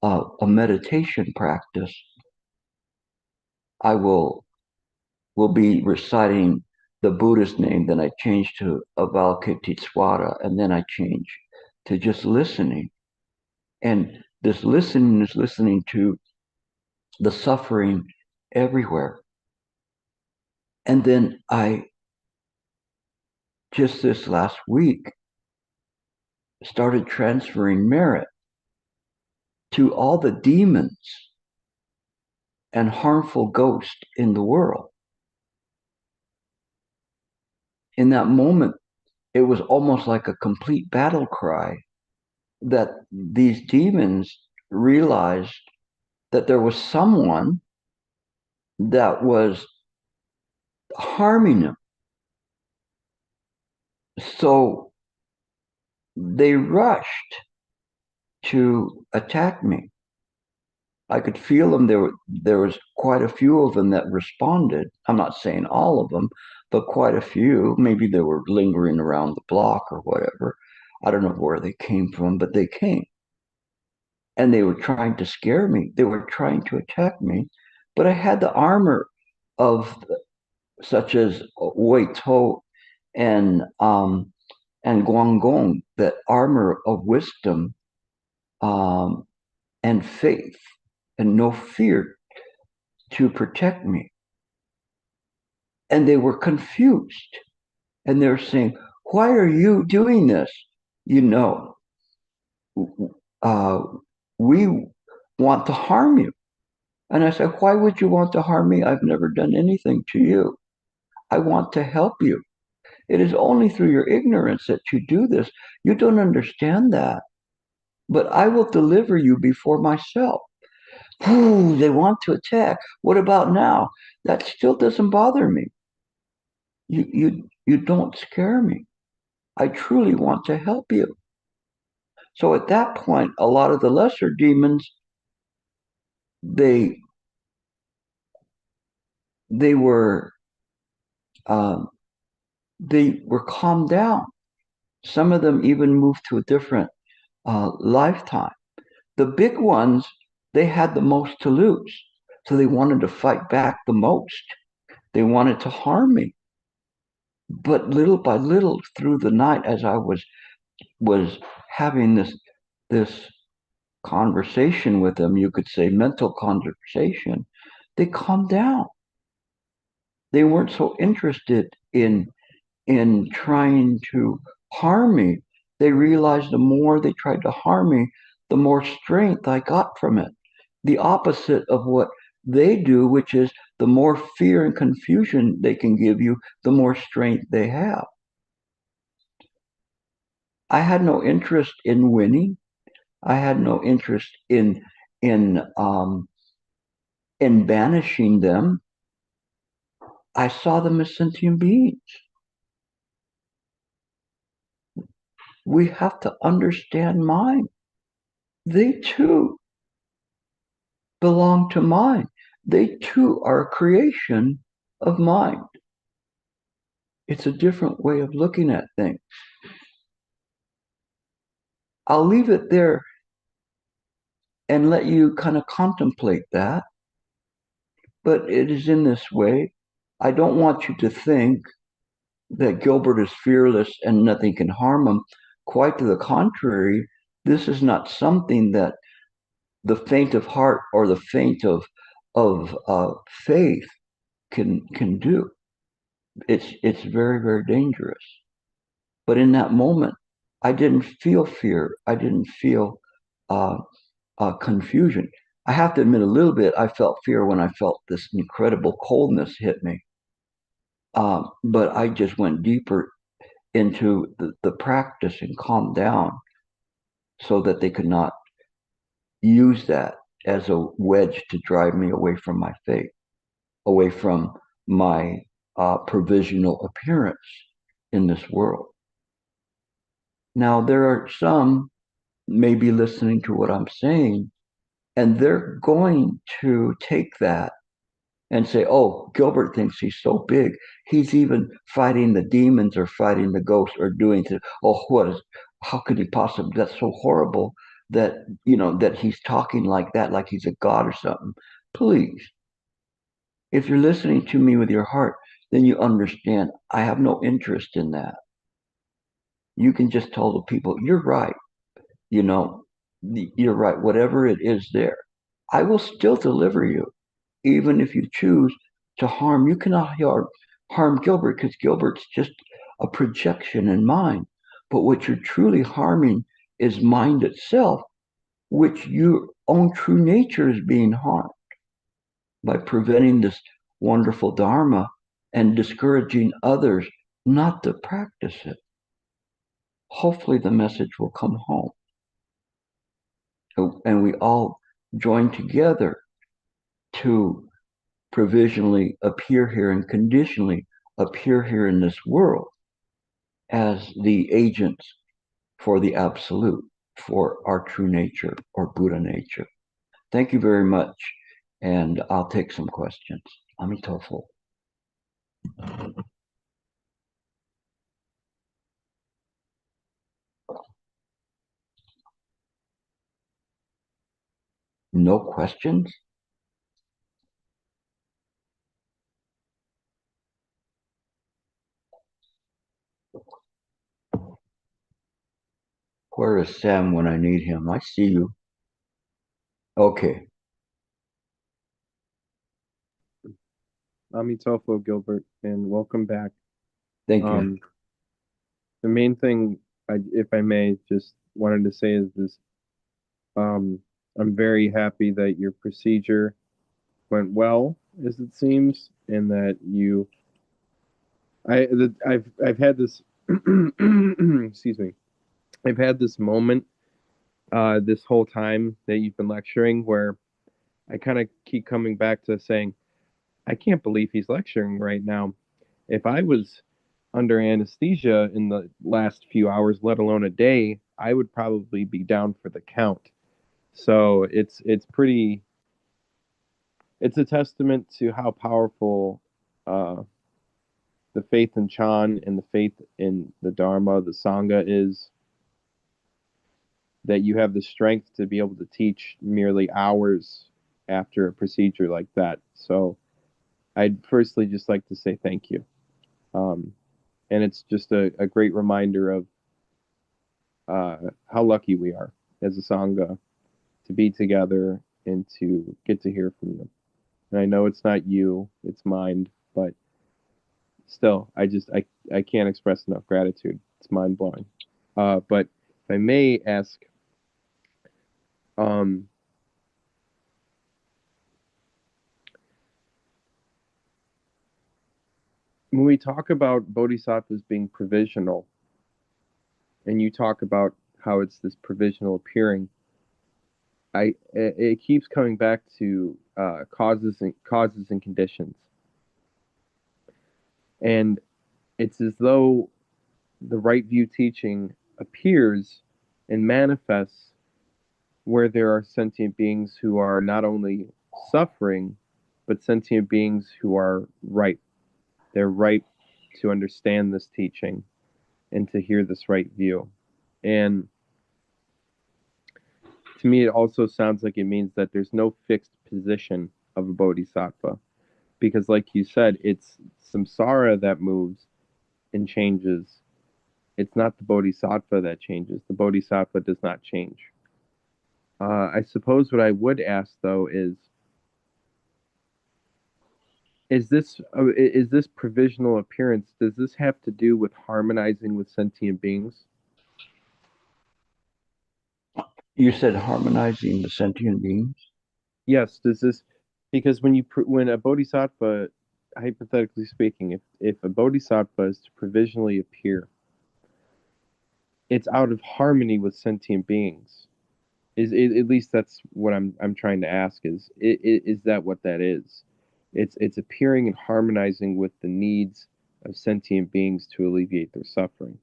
a meditation practice, I will be reciting the Buddha's name, then I change to Avalokitesvara, and then I change to just listening. And this listening is listening to the suffering everywhere. And then I, just this last week, started transferring merit to all the demons and harmful ghosts in the world. In that moment, it was almost like a complete battle cry that these demons realized that there was someone that was harming them. So they rushed to attack me. I could feel them. There was quite a few of them that responded. I'm not saying all of them, but quite a few. Maybe they were lingering around the block or whatever. I don't know where they came from, but they came. And they were trying to scare me. They were trying to attack me. But I had the armor of such as Wei To and Guanggong, that armor of wisdom and faith and no fear to protect me. And they were confused. And they're saying, why are you doing this? You know, we want to harm you. And I said, why would you want to harm me? I've never done anything to you. I want to help you. It is only through your ignorance that you do this. You don't understand that. But I will deliver you before myself. Ooh, they want to attack. What about now? That still doesn't bother me. You don't scare me. I truly want to help you. So at that point, a lot of the lesser demons, they were um, they were calmed down. Some of them even moved to a different lifetime. The big ones, they had the most to lose, so they wanted to fight back the most. They wanted to harm me. But little by little, through the night, as I was having this conversation with them, you could say mental conversation, they calmed down. They weren't so interested in trying to harm me. They realized the more they tried to harm me, the more strength I got from it. The opposite of what they do, which is the more fear and confusion they can give you, the more strength they have. I had no interest in winning. I had no interest in um, in banishing them. I saw them as sentient beings. We have to understand mind. They too belong to mind. They too are a creation of mind. It's a different way of looking at things. I'll leave it there and let you kind of contemplate that. But it is in this way. I don't want you to think that Gilbert is fearless and nothing can harm him. Quite to the contrary, this is not something that the faint of heart or the faint of faith can do. It's very, very dangerous. But in that moment, I didn't feel fear. I didn't feel confusion. I have to admit a little bit. I felt fear when I felt this incredible coldness hit me. But I just went deeper into the practice and calmed down so that they could not use that as a wedge to drive me away from my faith, away from my provisional appearance in this world. Now, there are some maybe listening to what I'm saying, and they're going to take that and say, oh, Gilbert thinks he's so big. He's even fighting the demons or fighting the ghosts or doing to, oh, how could he possibly, that's so horrible that, that he's talking like that, like he's a god or something. Please, if you're listening to me with your heart, then you understand I have no interest in that. You can just tell the people, you're right. You're right. Whatever it is there, I will still deliver you, even if you choose to harm. You cannot harm Gilbert because Gilbert's just a projection in mind. But what you're truly harming is mind itself, which your own true nature is being harmed by preventing this wonderful Dharma and discouraging others not to practice it. Hopefully the message will come home. And we all join together to provisionally appear here and conditionally appear here in this world as the agents for the absolute, for our true nature or Buddha nature. Thank you very much. And I'll take some questions. Amitofo. No questions? Where is Sam when I need him? I see you. Okay. Amitofo, Gilbert, and welcome back. Thank you. The main thing, if I may, just wanted to say is this. I'm very happy that your procedure went well, as it seems, and that I've had this, excuse me, I've had this moment, this whole time that you've been lecturing where I kind of keep coming back to saying, I can't believe he's lecturing right now. If I was under anesthesia in the last few hours, let alone a day, I would probably be down for the count. So it's a testament to how powerful uh, the faith in Chan and the faith in the Dharma, the Sangha is, that you have the strength to be able to teach merely hours after a procedure like that. So I'd firstly just like to say thank you. And it's just a great reminder of how lucky we are as a Sangha to be together and to get to hear from you. And I know it's not you, it's mind, but still, I can't express enough gratitude. It's mind blowing. But if I may ask, when we talk about bodhisattvas being provisional, and you talk about how it's this provisional appearing, it keeps coming back to causes and conditions, and it's as though the right view teaching appears and manifests where there are sentient beings who are not only suffering, but sentient beings who are ripe. They're ripe to understand this teaching and to hear this right view. And to me, it also sounds like it means that there's no fixed position of a bodhisattva. Because, like you said, it's samsara that moves and changes. It's not the bodhisattva that changes. The bodhisattva does not change. I suppose what I would ask, though, is this provisional appearance, does this have to do with harmonizing with sentient beings? You said harmonizing the sentient beings? Yes, does this, because when a bodhisattva, hypothetically speaking, if a bodhisattva is to provisionally appear, it's out of harmony with sentient beings. At least that's what I'm trying to ask, is that what that is? It's appearing and harmonizing with the needs of sentient beings to alleviate their suffering.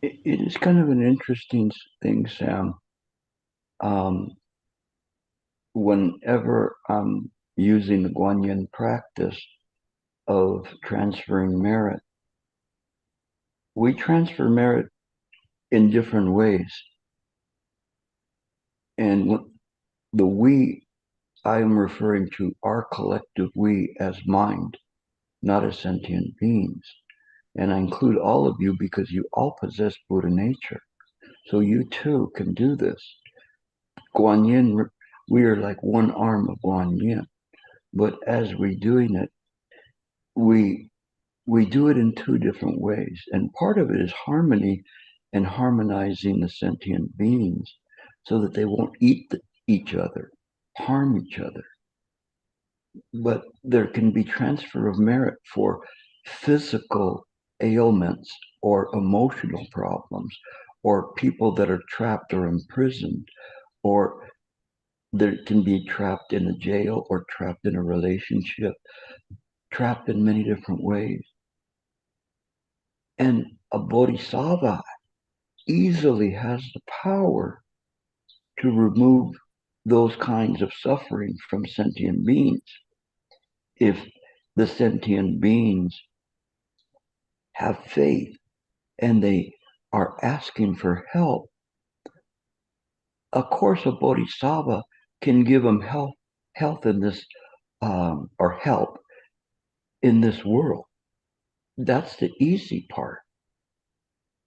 It is kind of an interesting thing, Sam. Whenever I'm using the Guanyin practice of transferring merit, we transfer merit in different ways. And the we, I am referring to our collective we as mind, not as sentient beings. And I include all of you because you all possess Buddha nature. So you too can do this. Guanyin, we are like one arm of Guanyin. But as we're doing it, we do it in two different ways. And part of it is harmony and harmonizing the sentient beings so that they won't eat each other, harm each other. But there can be transfer of merit for physical ailments or emotional problems or people that are trapped or imprisoned, or there can be trapped in a jail or trapped in a relationship, trapped in many different ways. And a bodhisattva easily has the power to remove those kinds of suffering from sentient beings. If the sentient beings have faith and they are asking for help, of course a bodhisattva can give them health in this, or help in this world. That's the easy part.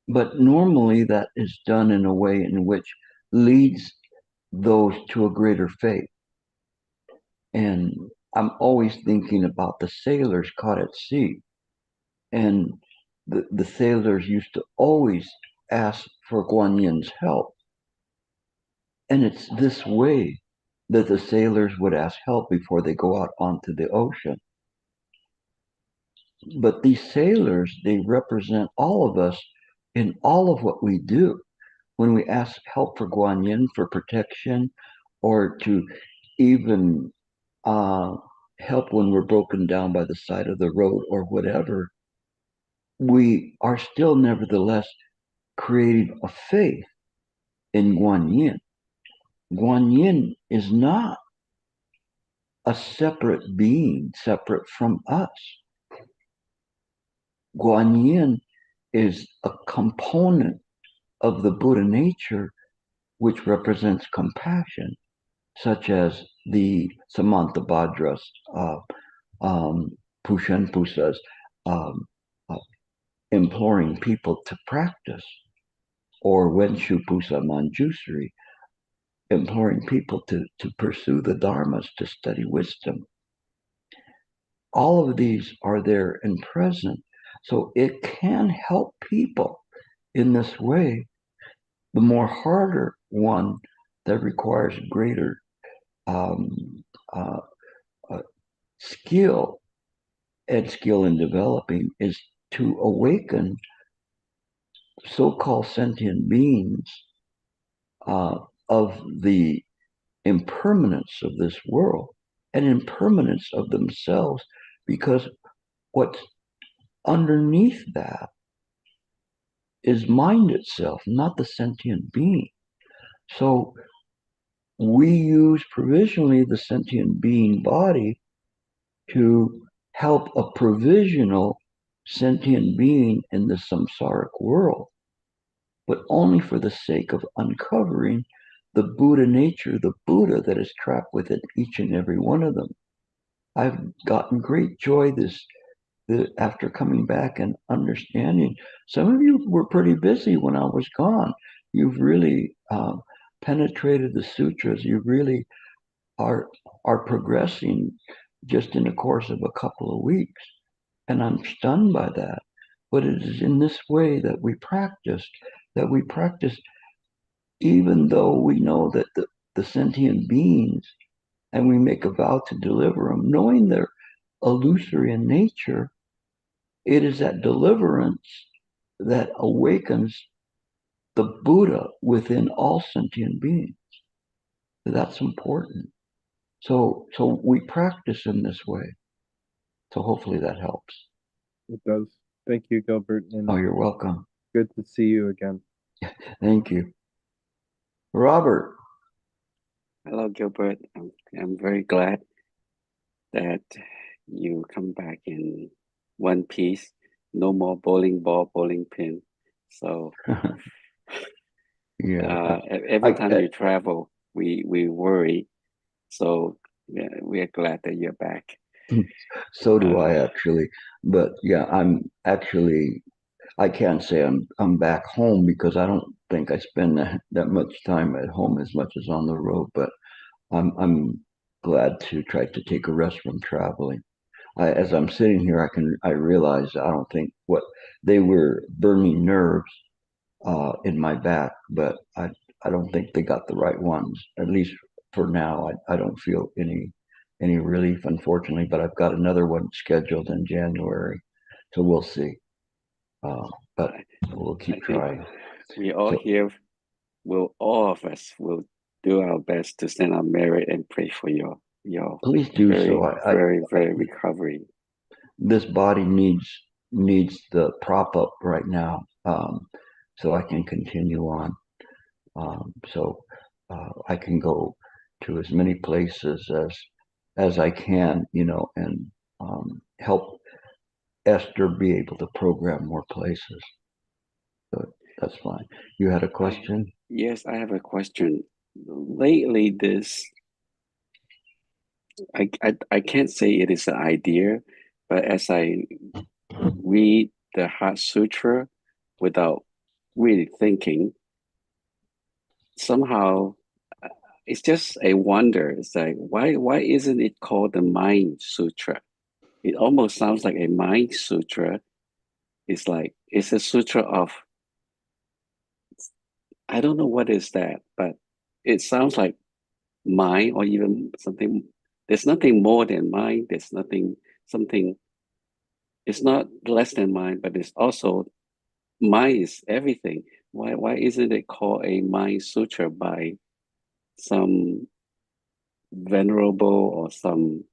But normally that is done in a way in which leads those to a greater faith. And I'm always thinking about the sailors caught at sea. And the sailors used to always ask for Guan Yin's help. And it's this way that the sailors would ask help before they go out onto the ocean. But these sailors, they represent all of us in all of what we do. When we ask help for Guan Yin for protection, or to even help when we're broken down by the side of the road or whatever, we are still nevertheless creating a faith in Guan Yin. Guan Yin is not a separate being, separate from us. Guan Yin is a component of the Buddha nature, which represents compassion, such as the Samantabhadra's, Pushan Pusa's, um, uh, imploring people to practice, or Wenshu Pusa Manjusri, imploring people to pursue the dharmas, to study wisdom. All of these are there and present. So it can help people in this way. The more harder one that requires greater um, uh, skill and skill in developing is to awaken so-called sentient beings of the impermanence of this world and impermanence of themselves, because what's underneath that is mind itself, not the sentient being. So we use provisionally the sentient being body to help a provisional sentient being in the samsaric world, but only for the sake of uncovering the Buddha nature, the Buddha that is trapped within each and every one of them. I've gotten great joy after coming back and understanding. Some of you were pretty busy when I was gone. You've really penetrated the sutras. You really are progressing just in the course of a couple of weeks. And I'm stunned by that. But it is in this way that we practice, even though we know that the sentient beings, and we make a vow to deliver them, knowing their illusory in nature, it is that deliverance that awakens the Buddha within all sentient beings. That's important. So we practice in this way. So hopefully that helps. It does. Thank you, Gilbert. And Oh, you're welcome. good to see you again. Thank you. Robert. Hello, Gilbert. I'm very glad that you come back in one piece. No more bowling ball, bowling pin. So Yeah. every time you travel, we worry. So yeah, we are glad that you're back. So do I actually. But yeah, I can't say I'm back home, because I don't think I spend that much time at home as much as on the road, but I'm glad to try to take a rest from traveling. As I'm sitting here, I realize I don't think what they were burning nerves in my back, but I don't think they got the right ones. At least for now, I don't feel any relief, unfortunately. But I've got another one scheduled in January, so we'll see. But we'll keep trying. We all here all of us will do our best to send our merit and pray for your please do very, so. very recovery. This body needs the prop up right now, so I can continue on. So I can go to as many places as I can, and help Esther be able to program more places. So that's fine. You had a question? Yes, I have a question. Lately, I can't say it is an idea, but as I read the Heart Sutra without really thinking, somehow it's just a wonder. It's like, why isn't it called the Mind Sutra? It almost sounds like a Mind Sutra. It's like, it's a sutra of, I don't know what is that, but it sounds like mind, or even something. There's nothing more than mind. There's nothing, something, it's not less than mind, but it's also, mind is everything. Why isn't it called a Mind Sutra by some venerable or some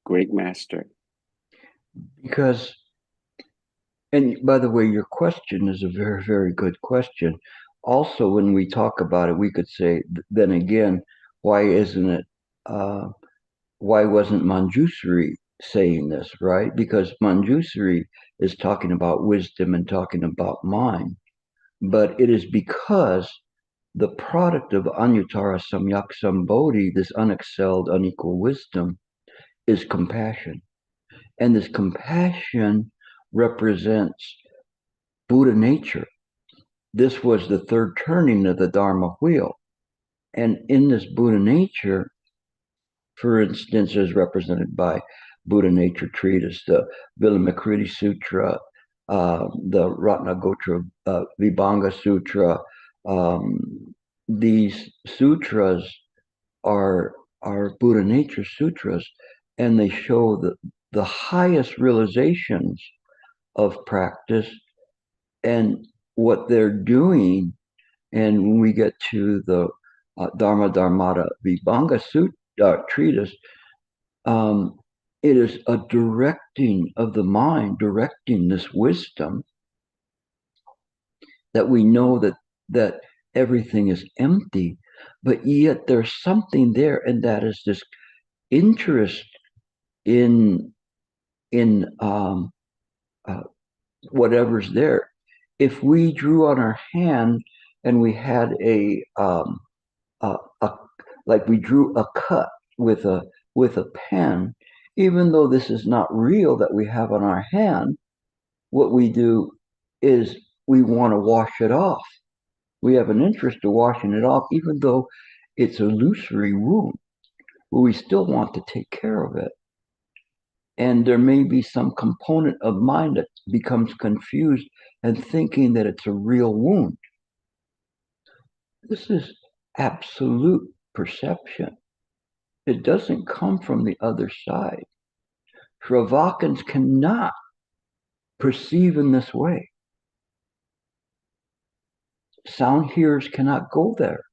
great master? Because, and by the way, your question is a very, very good question. Also, when we talk about it, we could say, then again, why isn't it, why wasn't Manjusri saying this, right? Because Manjusri is talking about wisdom and talking about mind. But it is because the product of Anuttara Samyak Sambodhi, this unexcelled, unequal wisdom, is compassion. And this compassion represents Buddha nature. This was the third turning of the Dharma wheel. And in this Buddha nature, for instance, is represented by Buddha Nature Treatise, the Vilamakruti Sutra, the Ratnagotra Vibhanga Sutra. These sutras are Buddha Nature Sutras, and they show the highest realizations of practice and what they're doing. And when we get to the Dharma Dharmata Vibhanga treatise, it is a directing of the mind, directing this wisdom, that we know that everything is empty, but yet there's something there, and that is this interest in whatever's there. If we drew on our hand and we had like we drew a cut with a pen, even though this is not real that we have on our hand, what we do is we want to wash it off. We have an interest in washing it off, even though it's a illusory wound, but we still want to take care of it. And there may be some component of mind that becomes confused and thinking that it's a real wound. This is absolute perception. It doesn't come from the other side. Shravakans cannot perceive in this way. Sound hearers cannot go there.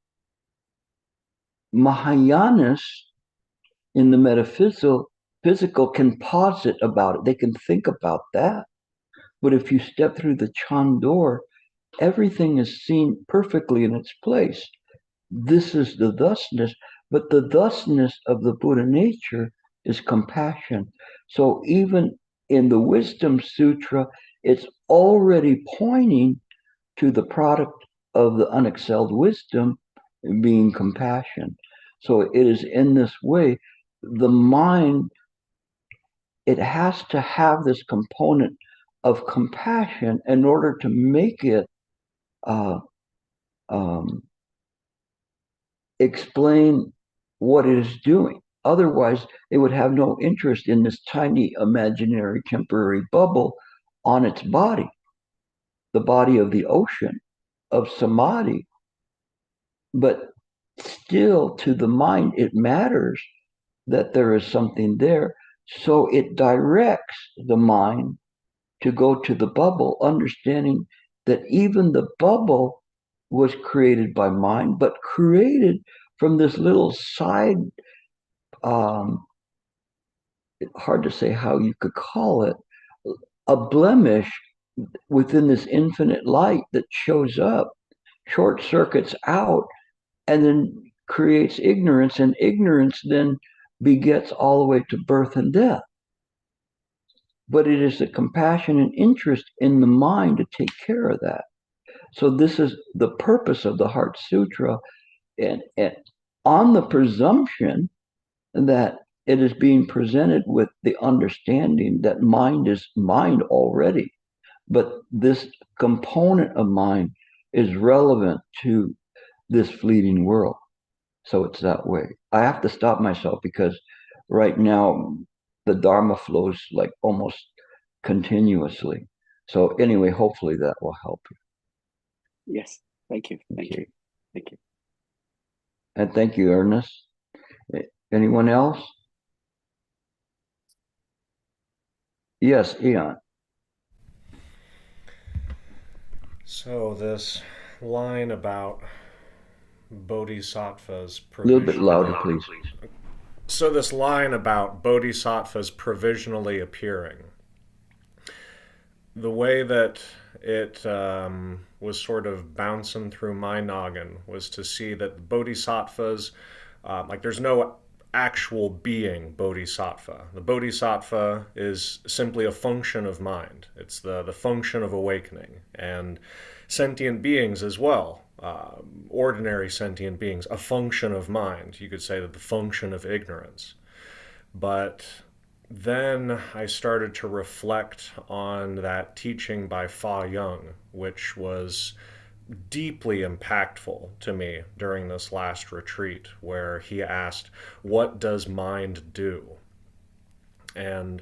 Mahayanas in the metaphysical can posit about it. They can think about that. But if you step through the Chan door, everything is seen perfectly in its place. This is the thusness, but the thusness of the Buddha nature is compassion. So even in the Wisdom Sutra, it's already pointing to the product of the unexcelled wisdom being compassion. So it is in this way, the mind, it has to have this component of compassion in order to make it explain what it is doing. Otherwise, it would have no interest in this tiny imaginary temporary bubble on its body, the body of the ocean of samadhi. But still, to the mind, it matters that there is something there. So it directs the mind to go to the bubble, understanding that even the bubble was created by mind, but created from this little side, hard to say how you could call it, a blemish within this infinite light that shows up, short circuits out, and then creates ignorance, and ignorance then begets all the way to birth and death. But it is the compassion and interest in the mind to take care of that. So this is the purpose of the Heart Sutra, and on the presumption that it is being presented with the understanding that mind is mind already, but this component of mind is relevant to this fleeting world. So it's that way. I have to stop myself because right now the Dharma flows like almost continuously. So anyway, hopefully that will help you. Yes. Thank you. Thank Okay. you. Thank you. And thank you, Ernest. Anyone else? Yes, Eon. So this line about bodhisattvas A little bit louder, provisionally. please. So this line about bodhisattvas provisionally appearing, the way that it was sort of bouncing through my noggin was to see that bodhisattvas, like there's no actual being bodhisattva. The bodhisattva is simply a function of mind. It's the function of awakening. And sentient beings as well, ordinary sentient beings, a function of mind. You could say that the function of ignorance. But then I started to reflect on that teaching by Fa Young, which was deeply impactful to me during this last retreat, where he asked, "What does mind do?" And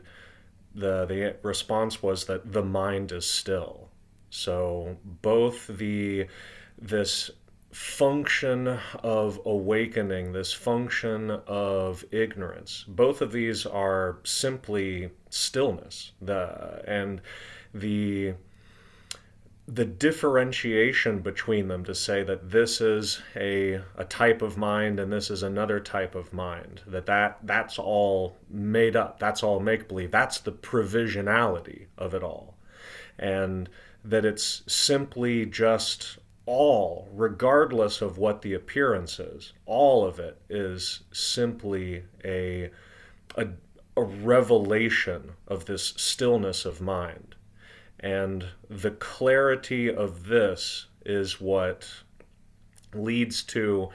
the response was that the mind is still. So both this function of awakening, this function of ignorance, both of these are simply stillness. The differentiation between them, to say that this is a type of mind and this is another type of mind, that's all made up, that's all make-believe, that's the provisionality of it all. And that it's simply just all, regardless of what the appearance is, all of it is simply a revelation of this stillness of mind. And the clarity of this is what leads to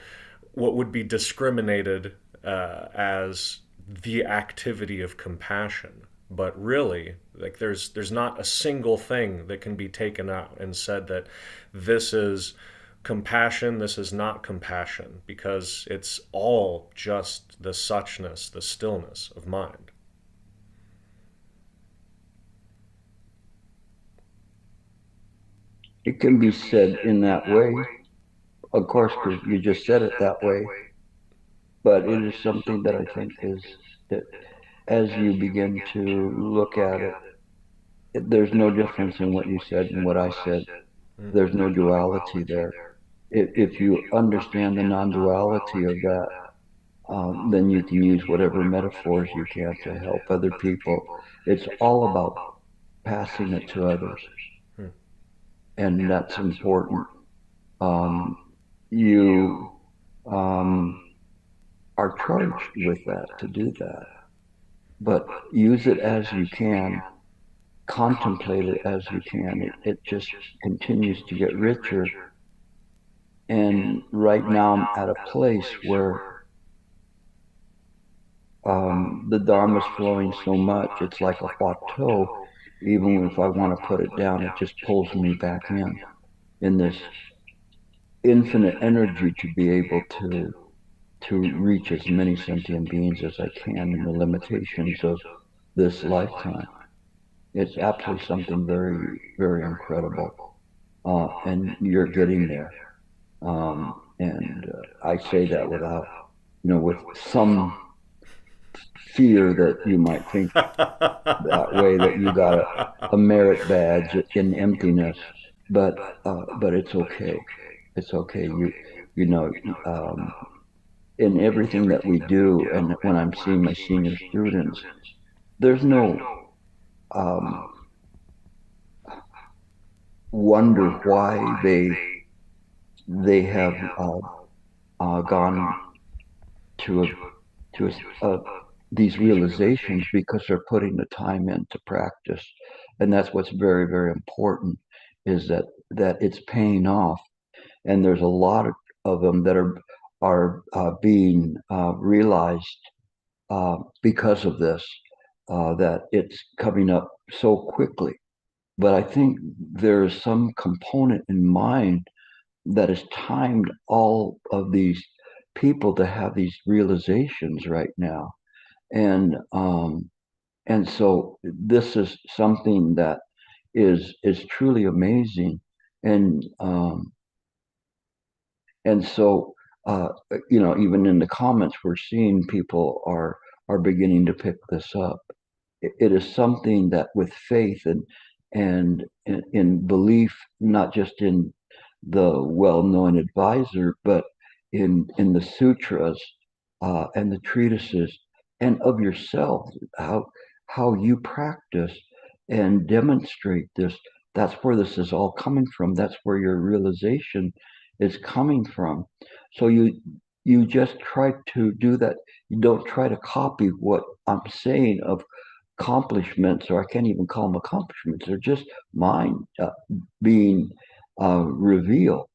what would be discriminated as the activity of compassion. But really, like there's not a single thing that can be taken out and said that this is compassion, this is not compassion, because it's all just the suchness, the stillness of mind. It can be said in that way, of course, because you just said it that way. But it is something that I think is that as you begin to look at it, there's no difference in what you said and what I said. There's no duality there. If you understand the non-duality of that, then you can use whatever metaphors you can to help other people. It's all about passing it to others. And that's important. You are charged with that, to do that. But use it as you can, contemplate it as you can. It just continues to get richer. And right now I'm at a place where the Dharma is flowing so much, it's like a plateau. Even if I want to put it down, it just pulls me back in this infinite energy to be able to reach as many sentient beings as I can in the limitations of this lifetime. It's absolutely something very, very incredible. And you're getting there. And I say that without, with some fear that you might think that way, that you got a merit badge in emptiness. But it's okay. It's okay. In everything that we do, and when I'm seeing my senior students, there's no wonder why they have gone to these realizations, because they're putting the time into practice. And that's what's very, very important, is that it's paying off. And there's a lot of them that are being realized because of this, that it's coming up so quickly. But I think there's some component in mind that has timed all of these people to have these realizations right now. And so this is something that is truly amazing. And so even in the comments, we're seeing people are beginning to pick this up. It is something that with faith and in belief, not just in the well-known advisor, but in the sutras and the treatises, and of yourself, how you practice and demonstrate this. That's where this is all coming from. That's where your realization is coming from. So you just try to do that. You don't try to copy what I'm saying of accomplishments, or I can't even call them accomplishments. They're just mind being revealed.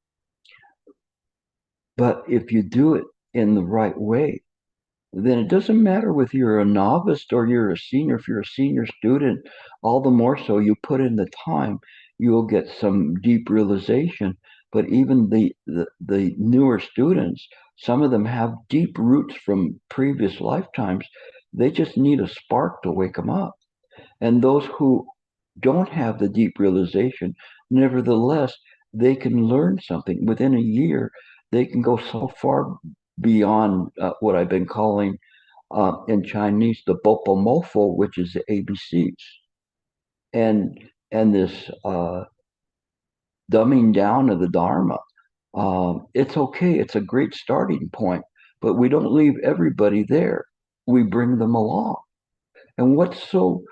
But if you do it in the right way, then it doesn't matter whether you're a novice or you're a senior. If you're a senior student, all the more so you put in the time, you'll get some deep realization. But even the newer students, some of them have deep roots from previous lifetimes. They just need a spark to wake them up. And those who don't have the deep realization, nevertheless, they can learn something. Within a year, they can go so far beyond what I've been calling in Chinese the Bopomofo, which is the ABCs. And this dumbing down of the Dharma, it's okay. It's a great starting point, but we don't leave everybody there. We bring them along. And what's so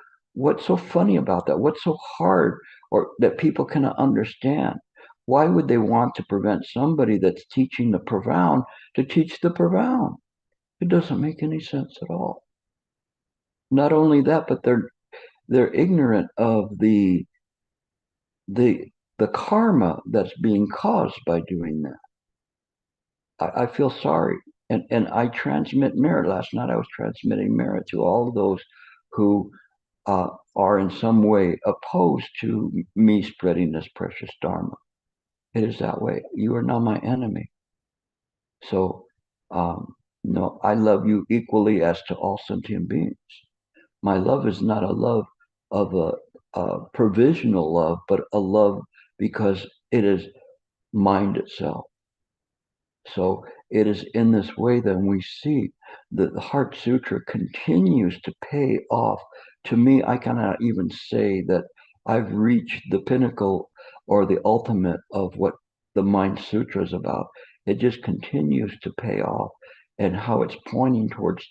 funny about that? What's so hard, or that people cannot understand? Why would they want to prevent somebody that's teaching the profound to teach the profound? It doesn't make any sense at all. Not only that, but they're ignorant of the karma that's being caused by doing that. I feel sorry. And I transmit merit. Last night I was transmitting merit to all of those who are in some way opposed to me spreading this precious Dharma. It is that way. You are not my enemy. So, no, I love you equally as to all sentient beings. My love is not a love of a provisional love, but a love because it is mind itself. So it is in this way that we see that the Heart Sutra continues to pay off. To me, I cannot even say that I've reached the pinnacle or the ultimate of what the Mind Sutra is about. It just continues to pay off, and how it's pointing towards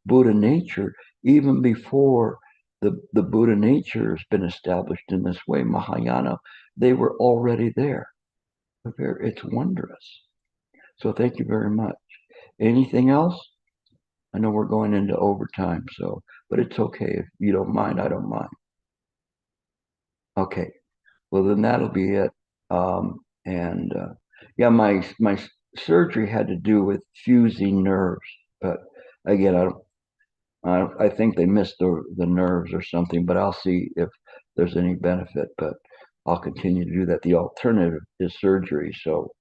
Buddha nature even before the Buddha nature has been established in this way. Mahayana, they were already there. It's wondrous. So thank you very much. Anything else? I know we're going into overtime, but it's okay. If you don't mind, I don't mind. Okay. Well, then that'll be it. Yeah, my surgery had to do with fusing nerves, but again, I think they missed the nerves or something, but I'll see if there's any benefit, but I'll continue to do that. The alternative is surgery. So,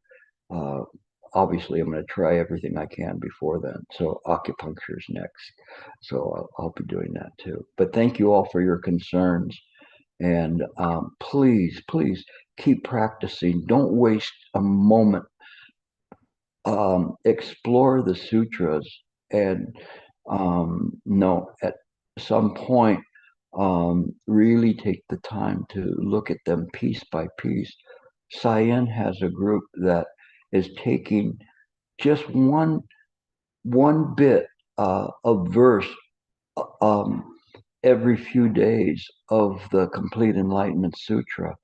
obviously I'm going to try everything I can before then. So acupuncture is next. So I'll be doing that too. But thank you all for your concerns. And please keep practicing. Don't waste a moment. Explore the sutras, and at some point, really take the time to look at them piece by piece. Cyan has a group that is taking just one bit of verse every few days of the Complete Enlightenment Sutra.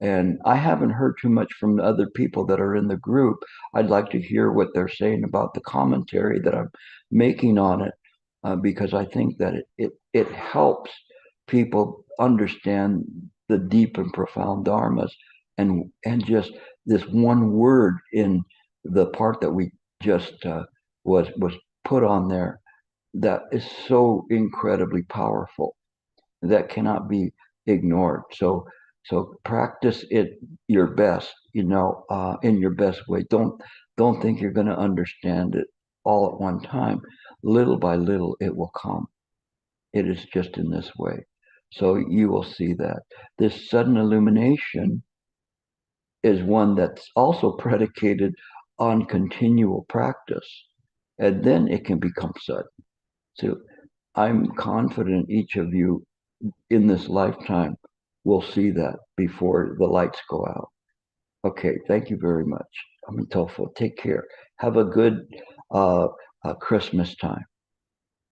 And I haven't heard too much from the other people that are in the group. I'd like to hear what they're saying about the commentary that I'm making on it, because I think that it helps people understand the deep and profound dharmas, and just this one word in the part that we just was put on there, that is so incredibly powerful, that cannot be ignored. So practice it your best, in your best way. Don't think you're going to understand it all at one time. Little by little, it will come. It is just in this way. So you will see that. This sudden illumination is one that's also predicated on continual practice. And then it can become sudden. So I'm confident each of you in this lifetime will see that before the lights go out. Okay, thank you very much. I'm Tofo. Take care. Have a good Christmas time.